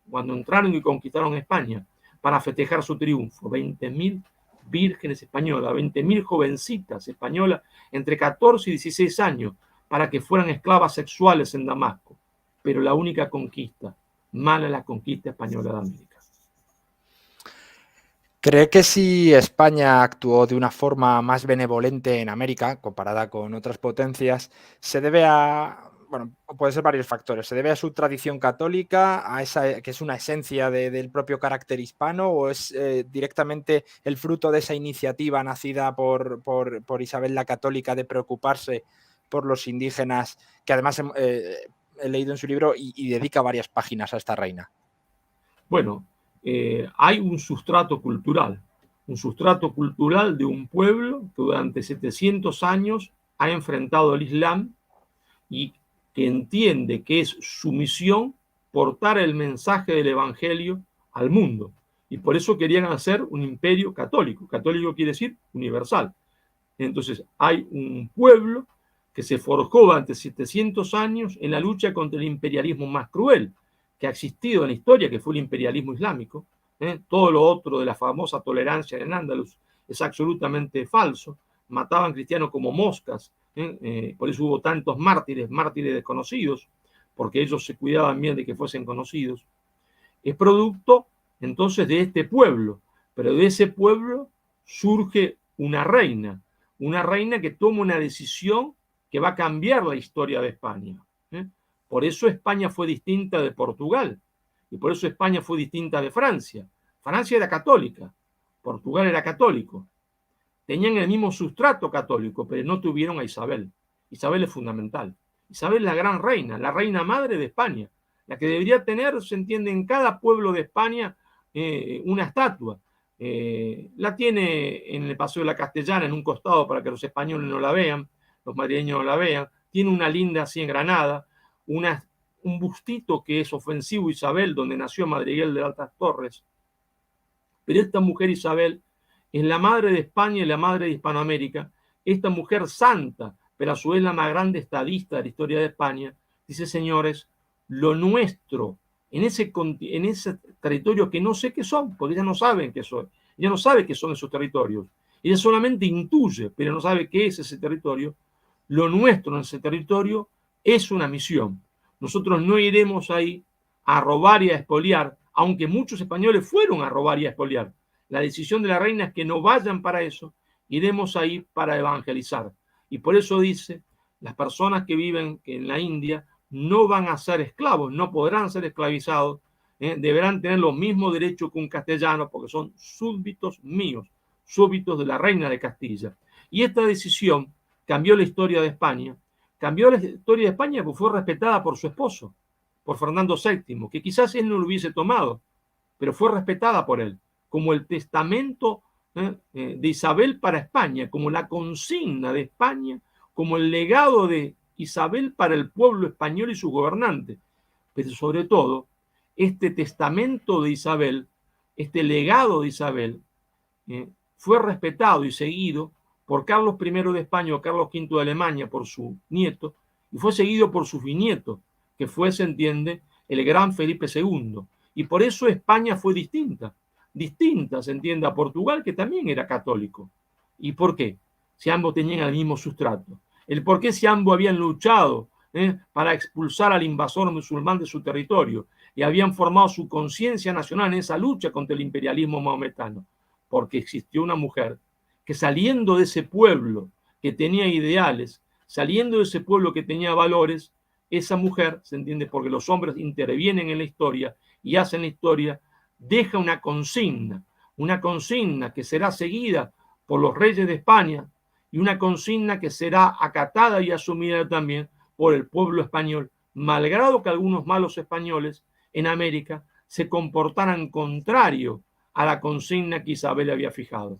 Cuando entraron y conquistaron España para festejar su triunfo. 20.000 vírgenes españolas, 20.000 jovencitas españolas entre 14 y 16 años para que fueran esclavas sexuales en Damasco. Pero la única conquista mala es la conquista española de América. ¿Cree que si España actuó de una forma más benevolente en América, comparada con otras potencias, se debe a, bueno, puede ser varios factores, se debe a su tradición católica, a esa que es una esencia del propio carácter hispano, o es directamente el fruto de esa iniciativa nacida por Isabel la Católica de preocuparse por los indígenas, que además he leído en su libro y dedica varias páginas a esta reina? Bueno, hay un sustrato cultural de un pueblo que durante 700 años ha enfrentado al Islam y que entiende que es su misión portar el mensaje del Evangelio al mundo. Y por eso querían hacer un imperio católico. Católico quiere decir universal. Entonces hay un pueblo que se forjó durante 700 años en la lucha contra el imperialismo más cruel que ha existido en la historia, que fue el imperialismo islámico. Todo lo otro de la famosa tolerancia en Al-Ándalus es absolutamente falso. Mataban cristianos como moscas. Por eso hubo tantos mártires desconocidos, porque ellos se cuidaban bien de que fuesen conocidos. Es producto entonces de este pueblo, pero de ese pueblo surge una reina que toma una decisión que va a cambiar la historia de España. Por eso España fue distinta de Portugal, y por eso España fue distinta de Francia. Francia era católica, Portugal era católico. Tenían el mismo sustrato católico, pero no tuvieron a Isabel. Isabel es fundamental. Isabel es la gran reina, la reina madre de España, la que debería tener, se entiende, en cada pueblo de España una estatua. La tiene en el Paseo de la Castellana, en un costado, para que los españoles no la vean, los madrileños no la vean. Tiene una linda así en Granada, un bustito que es ofensivo, Isabel, donde nació Madriguel de Altas Torres. Pero esta mujer Isabel es la madre de España y la madre de Hispanoamérica. Esta mujer santa, pero a su vez la más grande estadista de la historia de España, dice: señores, lo nuestro en ese territorio que no sé qué son, porque ella no sabe qué son, ella no sabe qué son esos territorios, ella solamente intuye, pero no sabe qué es ese territorio. Lo nuestro en ese territorio es una misión. Nosotros no iremos ahí a robar y a expoliar, aunque muchos españoles fueron a robar y a expoliar. La decisión de la reina es que no vayan para eso, iremos ahí para evangelizar. Y por eso dice, las personas que viven en la India no van a ser esclavos, no podrán ser esclavizados, deberán tener los mismos derechos que un castellano porque son súbditos míos, súbditos de la reina de Castilla. Y esta decisión cambió la historia de España. Cambió la historia de España porque fue respetada por su esposo, por Fernando VII, que quizás él no lo hubiese tomado, pero fue respetada por él, como el testamento de Isabel para España, como la consigna de España, como el legado de Isabel para el pueblo español y su gobernante. Pero sobre todo, este testamento de Isabel, este legado de Isabel, fue respetado y seguido por Carlos I de España o Carlos V de Alemania, por su nieto, y fue seguido por sus bisnietos, que fue, se entiende, el gran Felipe II. Y por eso España fue distinta, se entiende, a Portugal, que también era católico. ¿Y por qué? Si ambos tenían el mismo sustrato. El por qué si ambos habían luchado para expulsar al invasor musulmán de su territorio y habían formado su conciencia nacional en esa lucha contra el imperialismo maometano. Porque existió una mujer que, saliendo de ese pueblo que tenía ideales, saliendo de ese pueblo que tenía valores, esa mujer, se entiende, porque los hombres intervienen en la historia y hacen la historia, deja una consigna que será seguida por los reyes de España y una consigna que será acatada y asumida también por el pueblo español, malgrado que algunos malos españoles en América se comportaran contrario a la consigna que Isabel había fijado.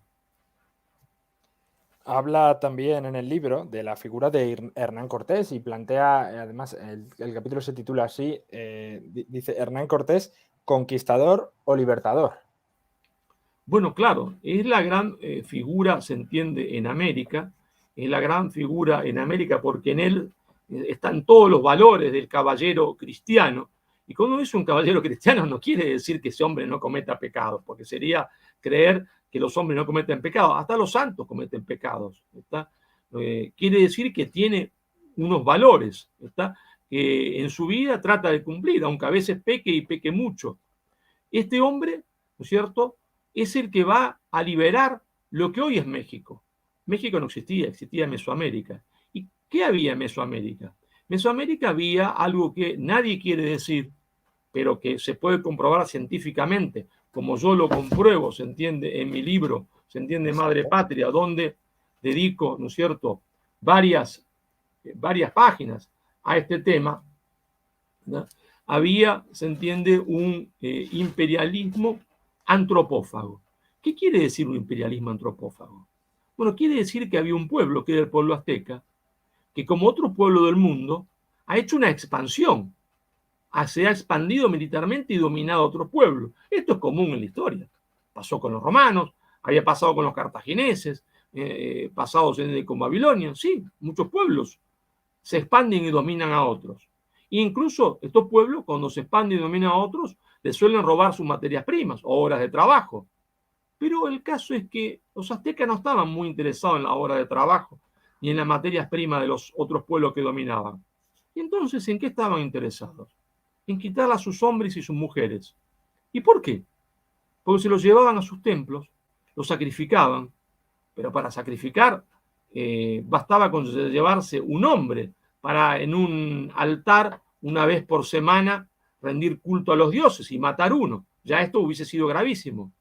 Habla también en el libro de la figura de Hernán Cortés y plantea, además, el capítulo se titula así, dice Hernán Cortés, conquistador o libertador. Bueno, claro, es la gran figura, se entiende, en América, es la gran figura en América porque en él están todos los valores del caballero cristiano. Y cuando dice un caballero cristiano no quiere decir que ese hombre no cometa pecados, porque sería creer que los hombres no cometen pecados, hasta los santos cometen pecados. Quiere decir que tiene unos valores, que en su vida trata de cumplir, aunque a veces peque y peque mucho. Este hombre, ¿no es cierto?, es el que va a liberar lo que hoy es México. México no existía, existía Mesoamérica. ¿Y qué había en Mesoamérica? Mesoamérica había algo que nadie quiere decir, pero que se puede comprobar científicamente, como yo lo compruebo, se entiende, en mi libro, se entiende, Madre Patria, donde dedico, ¿no es cierto?, varias páginas a este tema, ¿no? Había, se entiende, un imperialismo antropófago. ¿Qué quiere decir un imperialismo antropófago? Bueno, quiere decir que había un pueblo, que era el pueblo azteca, que como otro pueblo del mundo, ha hecho una expansión, se ha expandido militarmente y dominado a otros pueblos. Esto es común en la historia. Pasó con los romanos, había pasado con los cartagineses, pasado con Babilonia. Sí, muchos pueblos se expanden y dominan a otros. E incluso estos pueblos, cuando se expanden y dominan a otros, les suelen robar sus materias primas o horas de trabajo. Pero el caso es que los aztecas no estaban muy interesados en la hora de trabajo ni en las materias primas de los otros pueblos que dominaban. Y entonces, ¿en qué estaban interesados? En quitar a sus hombres y sus mujeres. ¿Y por qué? Porque se los llevaban a sus templos, los sacrificaban, pero para sacrificar bastaba con llevarse un hombre para en un altar una vez por semana rendir culto a los dioses y matar uno. Ya esto hubiese sido gravísimo.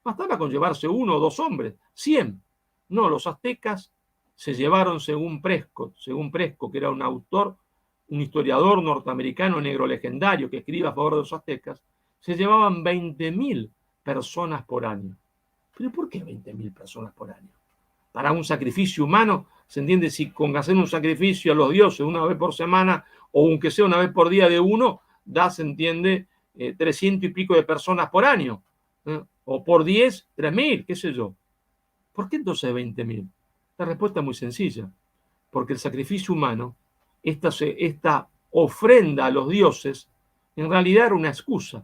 Bastaba con llevarse uno o dos hombres, 100. No, los aztecas se llevaron, según Prescott, que era un autor, un historiador norteamericano negro legendario que escribe a favor de los aztecas, se llevaban 20.000 personas por año. ¿Pero por qué 20.000 personas por año? Para un sacrificio humano, se entiende, si con hacer un sacrificio a los dioses una vez por semana o aunque sea una vez por día de uno, da, se entiende, 300 y pico de personas por año. O por 10, 3.000, qué sé yo. ¿Por qué entonces 20.000? La respuesta es muy sencilla. Porque el sacrificio humano, esta ofrenda a los dioses, en realidad era una excusa.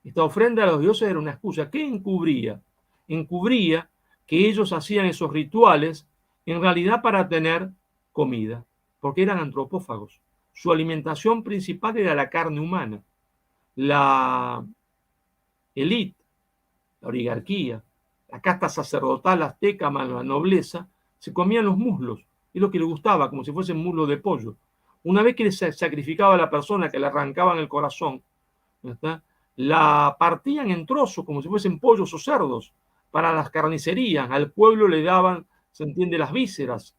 Esta ofrenda a los dioses era una excusa. ¿Qué encubría? Encubría que ellos hacían esos rituales en realidad para tener comida, porque eran antropófagos. Su alimentación principal era la carne humana. La élite, la oligarquía, la casta sacerdotal azteca más la nobleza, se comían los muslos, es lo que les gustaba, como si fuesen muslos de pollo. Una vez que se sacrificaba a la persona, que le arrancaban el corazón, la partían en trozos como si fuesen pollos o cerdos para las carnicerías. Al pueblo le daban, se entiende, las vísceras.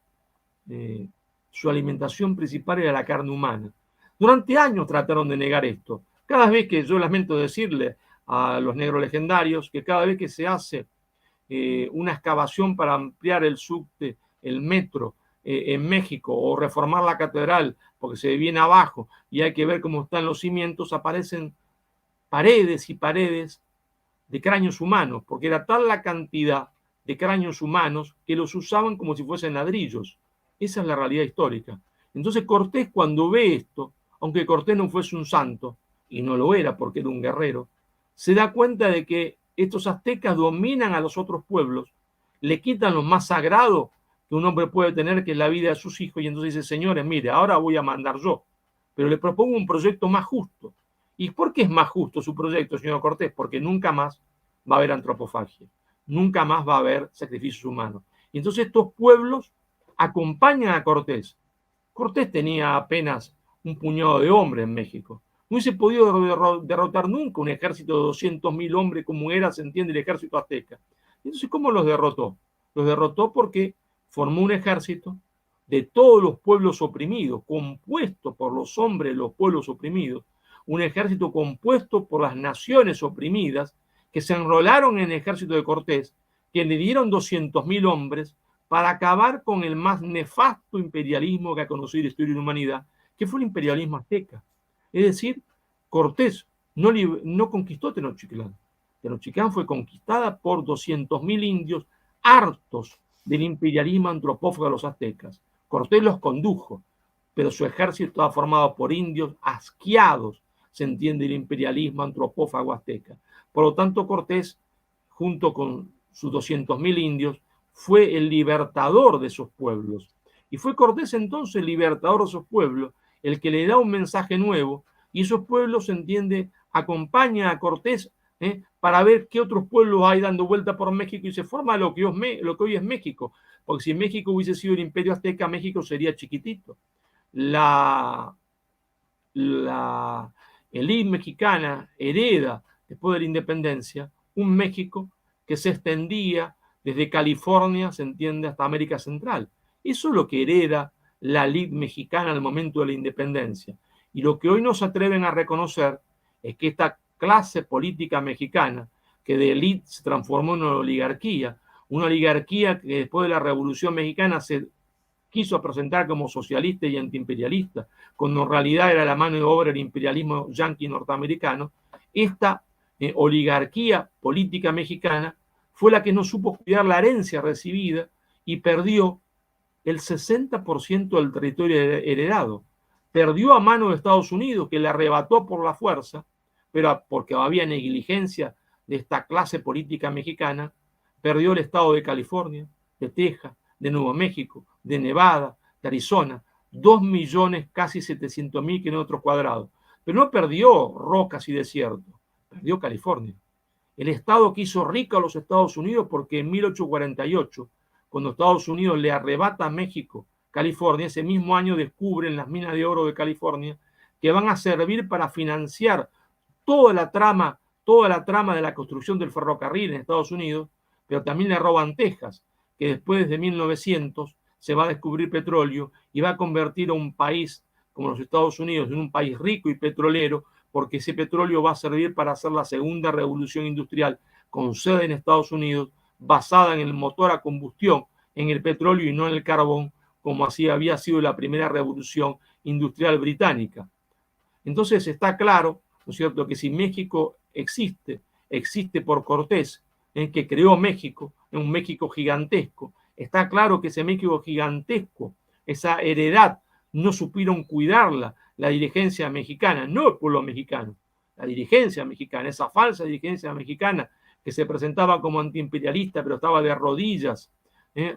Su alimentación principal era la carne humana. Durante años trataron de negar esto. Cada vez que, yo lamento decirle a los negros legendarios, que cada vez que se hace una excavación para ampliar el subte, el metro en México, o reformar la catedral porque se viene abajo y hay que ver cómo están los cimientos, aparecen paredes y paredes de cráneos humanos, porque era tal la cantidad de cráneos humanos que los usaban como si fuesen ladrillos. Esa es la realidad histórica. Entonces Cortés, cuando ve esto, aunque Cortés no fuese un santo, y no lo era porque era un guerrero, se da cuenta de que estos aztecas dominan a los otros pueblos, le quitan lo más sagrado que un hombre puede tener, que es la vida de sus hijos, y entonces dice, señores, mire, ahora voy a mandar yo, pero le propongo un proyecto más justo. ¿Y por qué es más justo su proyecto, señor Cortés? Porque nunca más va a haber antropofagia, nunca más va a haber sacrificios humanos. Y entonces estos pueblos acompañan a Cortés. Cortés tenía apenas un puñado de hombres en México. No hubiese podido derrotar nunca un ejército de 200.000 hombres como era, se entiende, el ejército azteca. Entonces, ¿cómo los derrotó? Los derrotó porque formó un ejército de todos los pueblos oprimidos, compuesto por los hombres de los pueblos oprimidos, un ejército compuesto por las naciones oprimidas que se enrolaron en el ejército de Cortés, que le dieron 200.000 hombres para acabar con el más nefasto imperialismo que ha conocido la historia de la humanidad, que fue el imperialismo azteca. Es decir, Cortés no conquistó Tenochtitlán. Tenochtitlán fue conquistada por 200.000 indios hartos del imperialismo antropófago de los aztecas. Cortés los condujo, pero su ejército estaba formado por indios asqueados, se entiende, el imperialismo antropófago azteca. Por lo tanto, Cortés, junto con sus 200.000 indios, fue el libertador de esos pueblos. Y fue Cortés entonces el libertador de esos pueblos, el que le da un mensaje nuevo, y esos pueblos, se entiende, acompañan a Cortés para ver qué otros pueblos hay dando vuelta por México, y se forma lo que hoy es México. Porque si México hubiese sido el imperio azteca, México sería chiquitito. La élite mexicana hereda, después de la independencia, un México que se extendía desde California, se entiende, hasta América Central. Eso es lo que hereda la élite mexicana al momento de la independencia. Y lo que hoy no se atreven a reconocer es que esta clase política mexicana, que de élite se transformó en una oligarquía que después de la Revolución Mexicana se quiso presentar como socialista y antiimperialista, cuando en realidad era la mano de obra del imperialismo yanqui norteamericano. Esta oligarquía política mexicana fue la que no supo cuidar la herencia recibida y perdió el 60% del territorio heredado. Perdió a mano de Estados Unidos, que le arrebató por la fuerza, pero porque había negligencia de esta clase política mexicana. Perdió el estado de California, de Texas, de Nuevo México, de Nevada, de Arizona, 2 millones, casi 700.000 kilómetros cuadrados. Pero no perdió rocas y desiertos, perdió California. El estado que hizo rico a los Estados Unidos, porque en 1848, cuando Estados Unidos le arrebata a México California, ese mismo año descubren las minas de oro de California, que van a servir para financiar toda la trama de la construcción del ferrocarril en Estados Unidos, pero también le roban Texas, que después de 1900 se va a descubrir petróleo y va a convertir a un país como los Estados Unidos en un país rico y petrolero, porque ese petróleo va a servir para hacer la segunda revolución industrial con sede en Estados Unidos, basada en el motor a combustión, en el petróleo y no en el carbón, como así había sido la primera revolución industrial británica. Entonces está claro, ¿no es cierto?, que si México existe por Cortés, que creó México, un México gigantesco. Está claro que ese México gigantesco, esa heredad, no supieron cuidarla la dirigencia mexicana, no el pueblo mexicano, la dirigencia mexicana, esa falsa dirigencia mexicana que se presentaba como antiimperialista, pero estaba de rodillas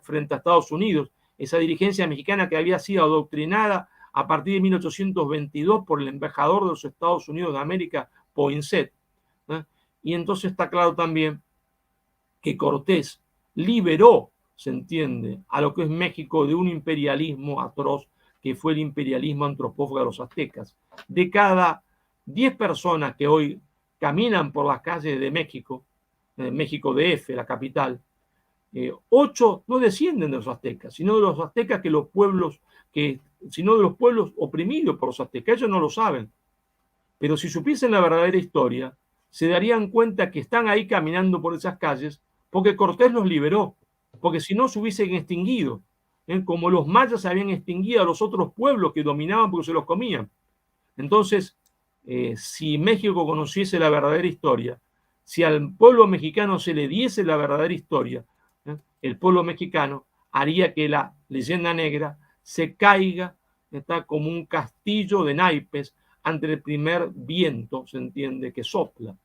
frente a Estados Unidos, esa dirigencia mexicana que había sido adoctrinada a partir de 1822 por el embajador de los Estados Unidos de América, Poinsett. Y entonces está claro también que Cortés liberó, se entiende, a lo que es México de un imperialismo atroz que fue el imperialismo antropófago de los aztecas. De cada 10 personas que hoy caminan por las calles de México, México DF, la capital, 8 no descienden de los aztecas, sino de los aztecas sino de los pueblos oprimidos por los aztecas. Ellos no lo saben. Pero si supiesen la verdadera historia, se darían cuenta que están ahí caminando por esas calles porque Cortés los liberó, porque si no se hubiesen extinguido, como los mayas habían extinguido a los otros pueblos que dominaban porque se los comían. Entonces, si México conociese la verdadera historia, si al pueblo mexicano se le diese la verdadera historia, el pueblo mexicano haría que la leyenda negra se caiga, está como un castillo de naipes ante el primer viento, se entiende, que sopla.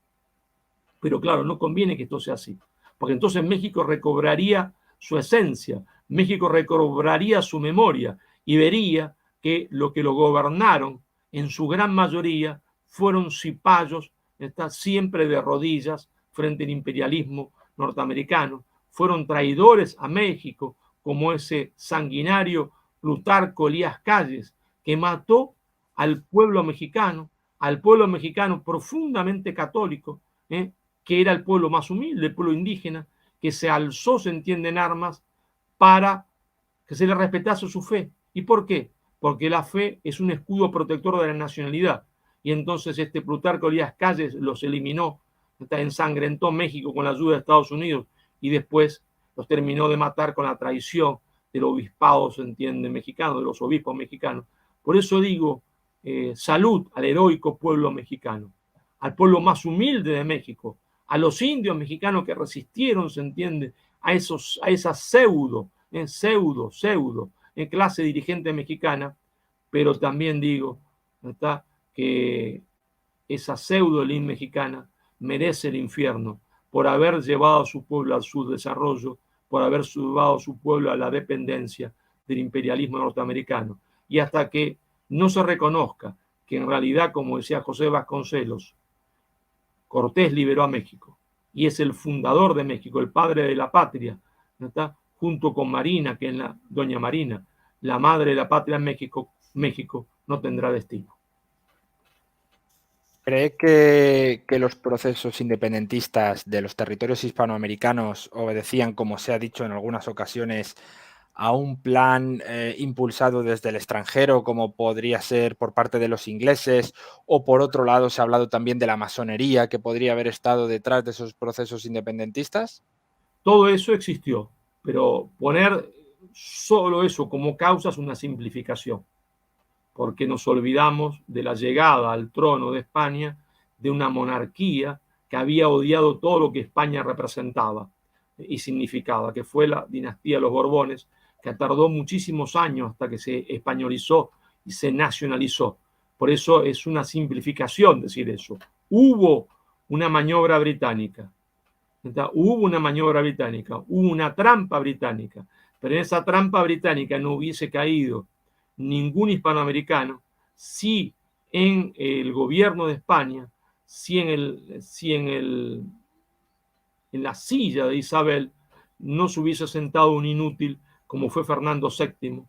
Pero claro, no conviene que esto sea así, porque entonces México recobraría su esencia, México recobraría su memoria y vería que lo gobernaron en su gran mayoría fueron cipayos, siempre de rodillas frente al imperialismo norteamericano, fueron traidores a México, como ese sanguinario Plutarco Elías Calles, que mató al pueblo mexicano profundamente católico, que era el pueblo más humilde, el pueblo indígena, que se alzó, se entiende, en armas para que se le respetase su fe. ¿Y por qué? Porque la fe es un escudo protector de la nacionalidad. Y entonces Plutarco Elías Calles los eliminó, ensangrentó México con la ayuda de Estados Unidos y después los terminó de matar con la traición del obispado, se entiende, mexicano, de los obispos mexicanos. Por eso digo, salud al heroico pueblo mexicano, al pueblo más humilde de México, a los indios mexicanos que resistieron, se entiende, a esa pseudo clase dirigente mexicana, pero también digo, que esa pseudo elite mexicana merece el infierno por haber llevado a su pueblo al subdesarrollo, por haber llevado a su pueblo a la dependencia del imperialismo norteamericano. Y hasta que no se reconozca que en realidad, como decía José Vasconcelos, Cortés liberó a México y es el fundador de México, el padre de la patria, junto con Marina, que es doña Marina, la madre de la patria en México, México no tendrá destino. ¿Cree que los procesos independentistas de los territorios hispanoamericanos obedecían, como se ha dicho en algunas ocasiones, a un plan impulsado desde el extranjero, como podría ser por parte de los ingleses, o por otro lado se ha hablado también de la masonería que podría haber estado detrás de esos procesos independentistas? Todo eso existió, pero poner solo eso como causa es una simplificación, porque nos olvidamos de la llegada al trono de España de una monarquía que había odiado todo lo que España representaba y significaba, que fue la dinastía de los Borbones, que tardó muchísimos años hasta que se españolizó y se nacionalizó. Por eso es una simplificación decir eso. Hubo una maniobra británica, hubo una trampa británica, pero en esa trampa británica no hubiese caído ningún hispanoamericano si en el gobierno de España, si en la silla de Isabel no se hubiese sentado un inútil como fue Fernando VII.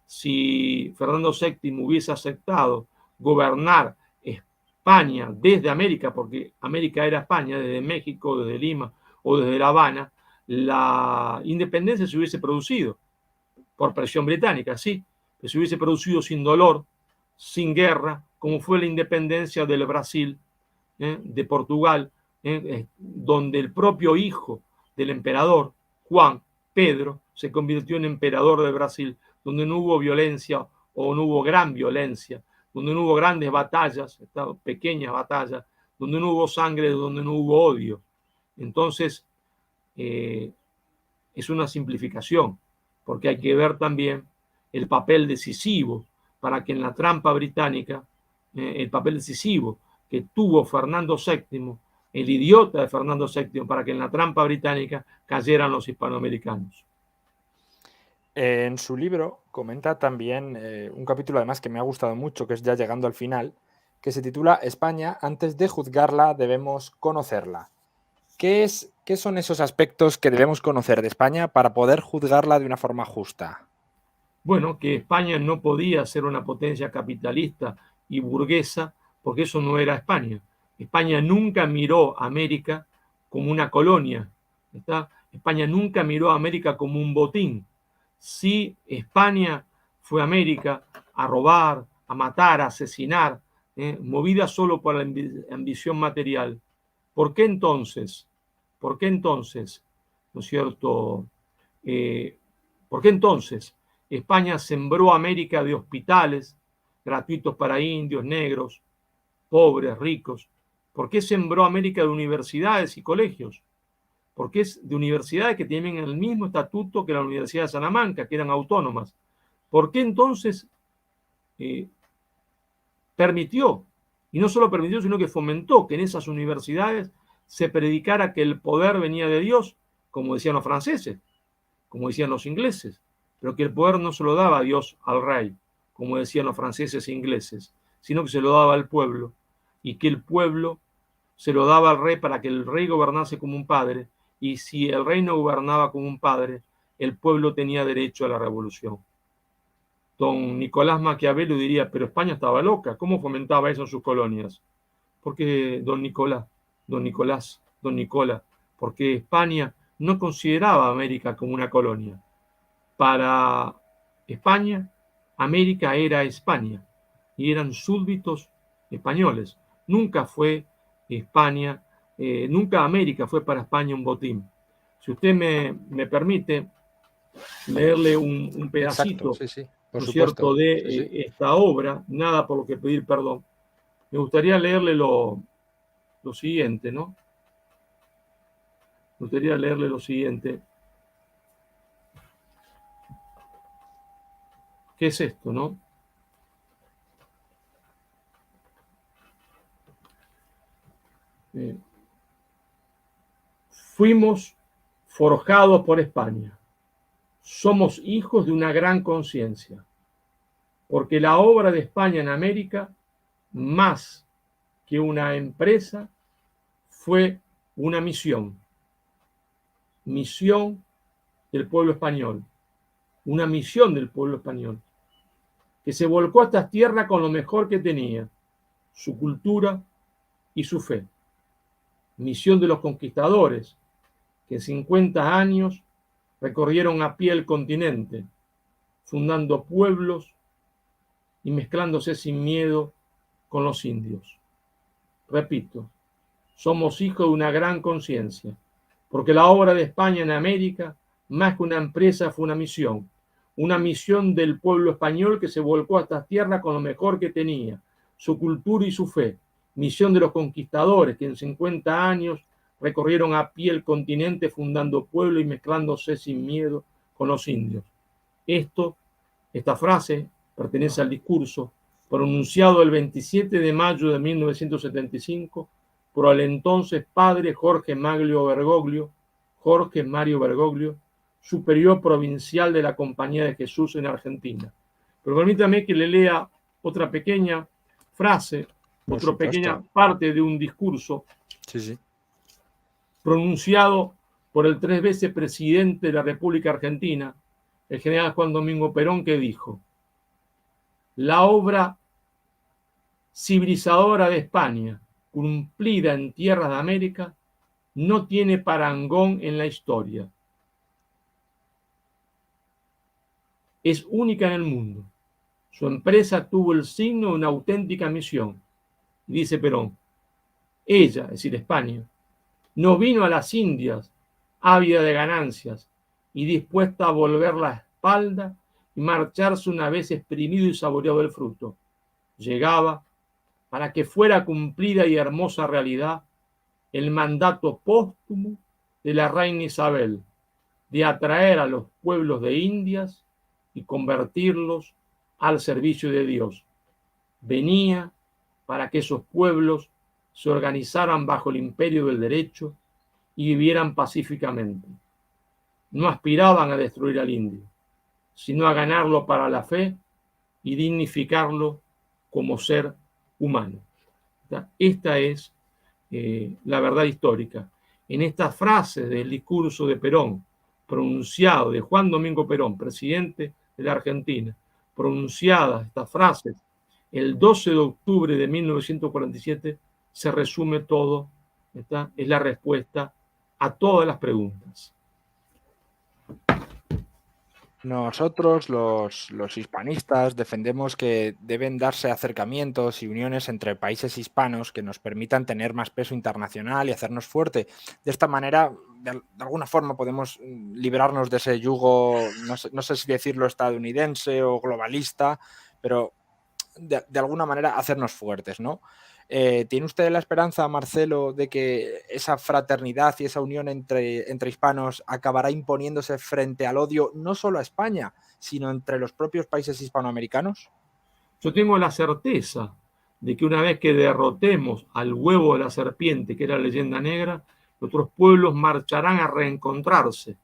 Si Fernando VII hubiese aceptado gobernar España desde América, porque América era España, desde México, desde Lima o desde La Habana, la independencia se hubiese producido por presión británica, sí, pero se hubiese producido sin dolor, sin guerra, como fue la independencia del Brasil, de Portugal, donde el propio hijo del emperador, Juan Pedro, se convirtió en emperador de Brasil, donde no hubo violencia o no hubo gran violencia, donde no hubo grandes batallas, pequeñas batallas, donde no hubo sangre, donde no hubo odio. Entonces, es una simplificación, porque hay que ver también el papel decisivo para que en la trampa británica, el papel decisivo que tuvo Fernando VII, el idiota de Fernando VII, para que en la trampa británica cayeran los hispanoamericanos. En su libro comenta también un capítulo además que me ha gustado mucho, que es ya llegando al final, que se titula España, antes de juzgarla debemos conocerla. ¿Qué son esos aspectos que debemos conocer de España para poder juzgarla de una forma justa? Bueno, que España no podía ser una potencia capitalista y burguesa, porque eso no era España. España nunca miró a América como una colonia. España nunca miró a América como un botín. Si España fue a América a robar, a matar, a asesinar, movida solo por la ambición material, ¿por qué entonces? ¿Por qué entonces? ¿No es cierto? ¿Por qué entonces España sembró América de hospitales gratuitos para indios, negros, pobres, ricos? ¿Por qué sembró América de universidades y colegios? Porque es de universidades que tienen el mismo estatuto que la Universidad de Salamanca, que eran autónomas. ¿Por qué entonces permitió, y no solo permitió, sino que fomentó que en esas universidades se predicara que el poder venía de Dios, como decían los franceses, como decían los ingleses, pero que el poder no se lo daba a Dios al rey, como decían los franceses e ingleses, sino que se lo daba al pueblo, y que el pueblo se lo daba al rey para que el rey gobernase como un padre, y si el rey no gobernaba como un padre, el pueblo tenía derecho a la revolución. Don Nicolás Maquiavelo diría, pero España estaba loca, ¿cómo fomentaba eso en sus colonias? Porque don Nicolás, porque España no consideraba a América como una colonia. Para España, América era España y eran súbditos españoles. Nunca fue España, nunca América fue para España un botín. Si usted me permite leerle un pedacito, Exacto, sí, sí, por ¿no es supuesto. cierto?, de Sí, sí. esta obra, nada por lo que pedir perdón. Me gustaría leerle lo siguiente, ¿no? Me gustaría leerle lo siguiente. ¿Qué es esto, no? Fuimos forjados por España. Somos hijos de una gran conciencia, porque la obra de España en América, más que una empresa, fue una misión del pueblo español, una misión del pueblo español, que se volcó a estas tierras con lo mejor que tenía, su cultura y su fe. Misión de los conquistadores, que en 50 años recorrieron a pie el continente, fundando pueblos y mezclándose sin miedo con los indios. Repito, somos hijos de una gran conciencia, porque la obra de España en América, más que una empresa, fue una misión del pueblo español que se volcó a estas tierras con lo mejor que tenía, su cultura y su fe. Misión de los conquistadores que en 50 años recorrieron a pie el continente fundando pueblos y mezclándose sin miedo con los indios. Esta frase pertenece al discurso pronunciado el 27 de mayo de 1975 por el entonces padre Jorge Mario Bergoglio, superior provincial de la Compañía de Jesús en Argentina. Pero permítame que le lea otra pequeña frase, otra pequeña parte de un discurso pronunciado por el 3 veces presidente de la República Argentina, el general Juan Domingo Perón, que dijo: la obra civilizadora de España, cumplida en tierras de América, no tiene parangón en la historia. Es única en el mundo. Su empresa tuvo el signo de una auténtica misión. Y dice Perón, ella, es decir, España, no vino a las Indias ávida de ganancias y dispuesta a volver la espalda y marcharse una vez exprimido y saboreado el fruto. Llegaba para que fuera cumplida y hermosa realidad el mandato póstumo de la reina Isabel de atraer a los pueblos de Indias y convertirlos al servicio de Dios. Venía para que esos pueblos se organizaran bajo el imperio del derecho y vivieran pacíficamente. No aspiraban a destruir al indio, sino a ganarlo para la fe y dignificarlo como ser humano. Esta es la verdad histórica. En estas frases del discurso de Perón, pronunciado de Juan Domingo Perón, presidente de la Argentina, pronunciadas estas frases el 12 de octubre de 1947, se resume todo, ¿está? Es la respuesta a todas las preguntas. Nosotros, los hispanistas, defendemos que deben darse acercamientos y uniones entre países hispanos que nos permitan tener más peso internacional y hacernos fuerte. De esta manera, de alguna forma, podemos librarnos de ese yugo, no sé si decirlo estadounidense o globalista, pero de alguna manera hacernos fuertes, ¿no? ¿Tiene usted la esperanza, Marcelo, de que esa fraternidad y esa unión entre hispanos acabará imponiéndose frente al odio no solo a España, sino entre los propios países hispanoamericanos? Yo tengo la certeza de que una vez que derrotemos al huevo de la serpiente, que era la leyenda negra, nuestros pueblos marcharán a reencontrarse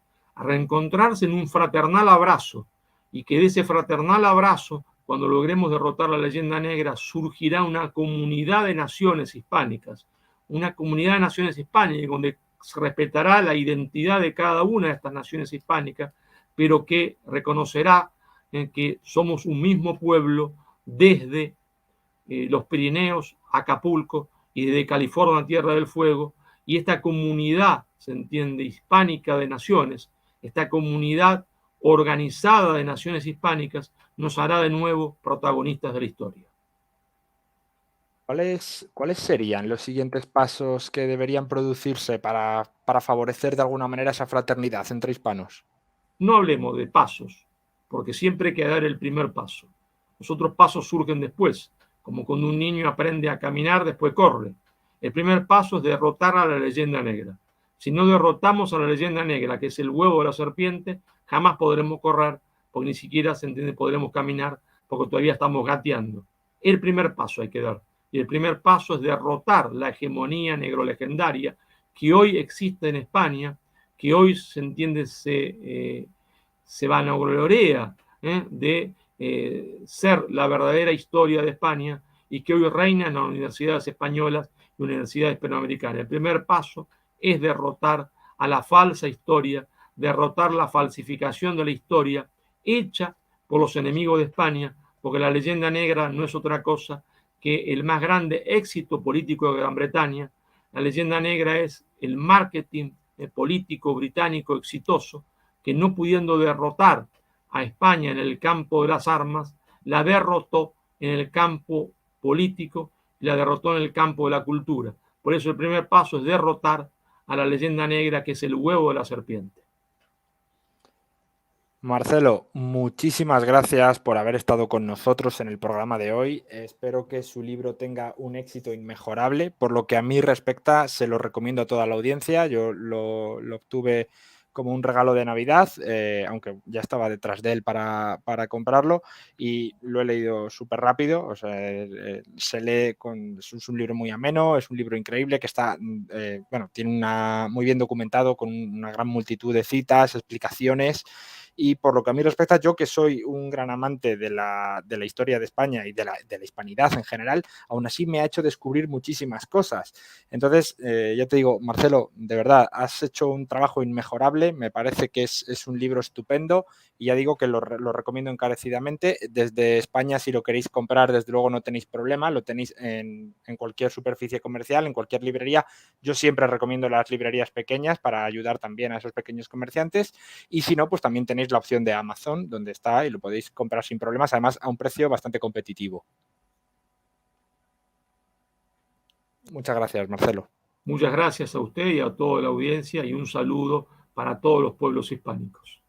en un fraternal abrazo, y que de ese fraternal abrazo, cuando logremos derrotar la leyenda negra, surgirá una comunidad de naciones hispánicas, donde se respetará la identidad de cada una de estas naciones hispánicas, pero que reconocerá que somos un mismo pueblo desde los Pirineos, Acapulco, y desde California, Tierra del Fuego, y esta comunidad, se entiende, hispánica de naciones, esta comunidad organizada de naciones hispánicas, nos hará de nuevo protagonistas de la historia. ¿Cuáles serían los siguientes pasos que deberían producirse para favorecer de alguna manera esa fraternidad entre hispanos? No hablemos de pasos, porque siempre hay que dar el primer paso. Los otros pasos surgen después, como cuando un niño aprende a caminar, después corre. El primer paso es derrotar a la leyenda negra. Si no derrotamos a la leyenda negra, que es el huevo de la serpiente, jamás podremos correr, porque ni siquiera se entiende, podremos caminar, porque todavía estamos gateando. El primer paso hay que dar. Y el primer paso es derrotar la hegemonía negrolegendaria que hoy existe en España, que hoy se entiende se vanagloria de ser la verdadera historia de España, y que hoy reina en las universidades españolas y universidades hispanoamericanas. El primer paso es derrotar a la falsa historia, derrotar la falsificación de la historia hecha por los enemigos de España, porque la leyenda negra no es otra cosa que el más grande éxito político de Gran Bretaña. La leyenda negra es el marketing político británico exitoso, que no pudiendo derrotar a España en el campo de las armas, la derrotó en el campo político y la derrotó en el campo de la cultura. Por eso el primer paso es derrotar a la leyenda negra, que es el huevo de la serpiente. Marcelo, muchísimas gracias por haber estado con nosotros en el programa de hoy. Espero que su libro tenga un éxito inmejorable. Por lo que a mí respecta, se lo recomiendo a toda la audiencia. Yo lo obtuve como un regalo de Navidad, aunque ya estaba detrás de él para comprarlo, y lo he leído súper rápido. O sea, se lee es un libro muy ameno, es un libro increíble que está, tiene muy bien documentado, con una gran multitud de citas, explicaciones. Y por lo que a mí respecta, yo que soy un gran amante de la historia de España y de la hispanidad en general, aún así me ha hecho descubrir muchísimas cosas. Entonces, ya te digo, Marcelo, de verdad, has hecho un trabajo inmejorable, me parece que es un libro estupendo, y ya digo que lo recomiendo encarecidamente. Desde España, si lo queréis comprar, desde luego no tenéis problema, lo tenéis en cualquier superficie comercial, en cualquier librería. Yo siempre recomiendo las librerías pequeñas para ayudar también a esos pequeños comerciantes, y si no, pues también tenéis la opción de Amazon, donde está, y lo podéis comprar sin problemas, además a un precio bastante competitivo. Muchas gracias, Marcelo. Muchas gracias a usted y a toda la audiencia, y un saludo para todos los pueblos hispánicos.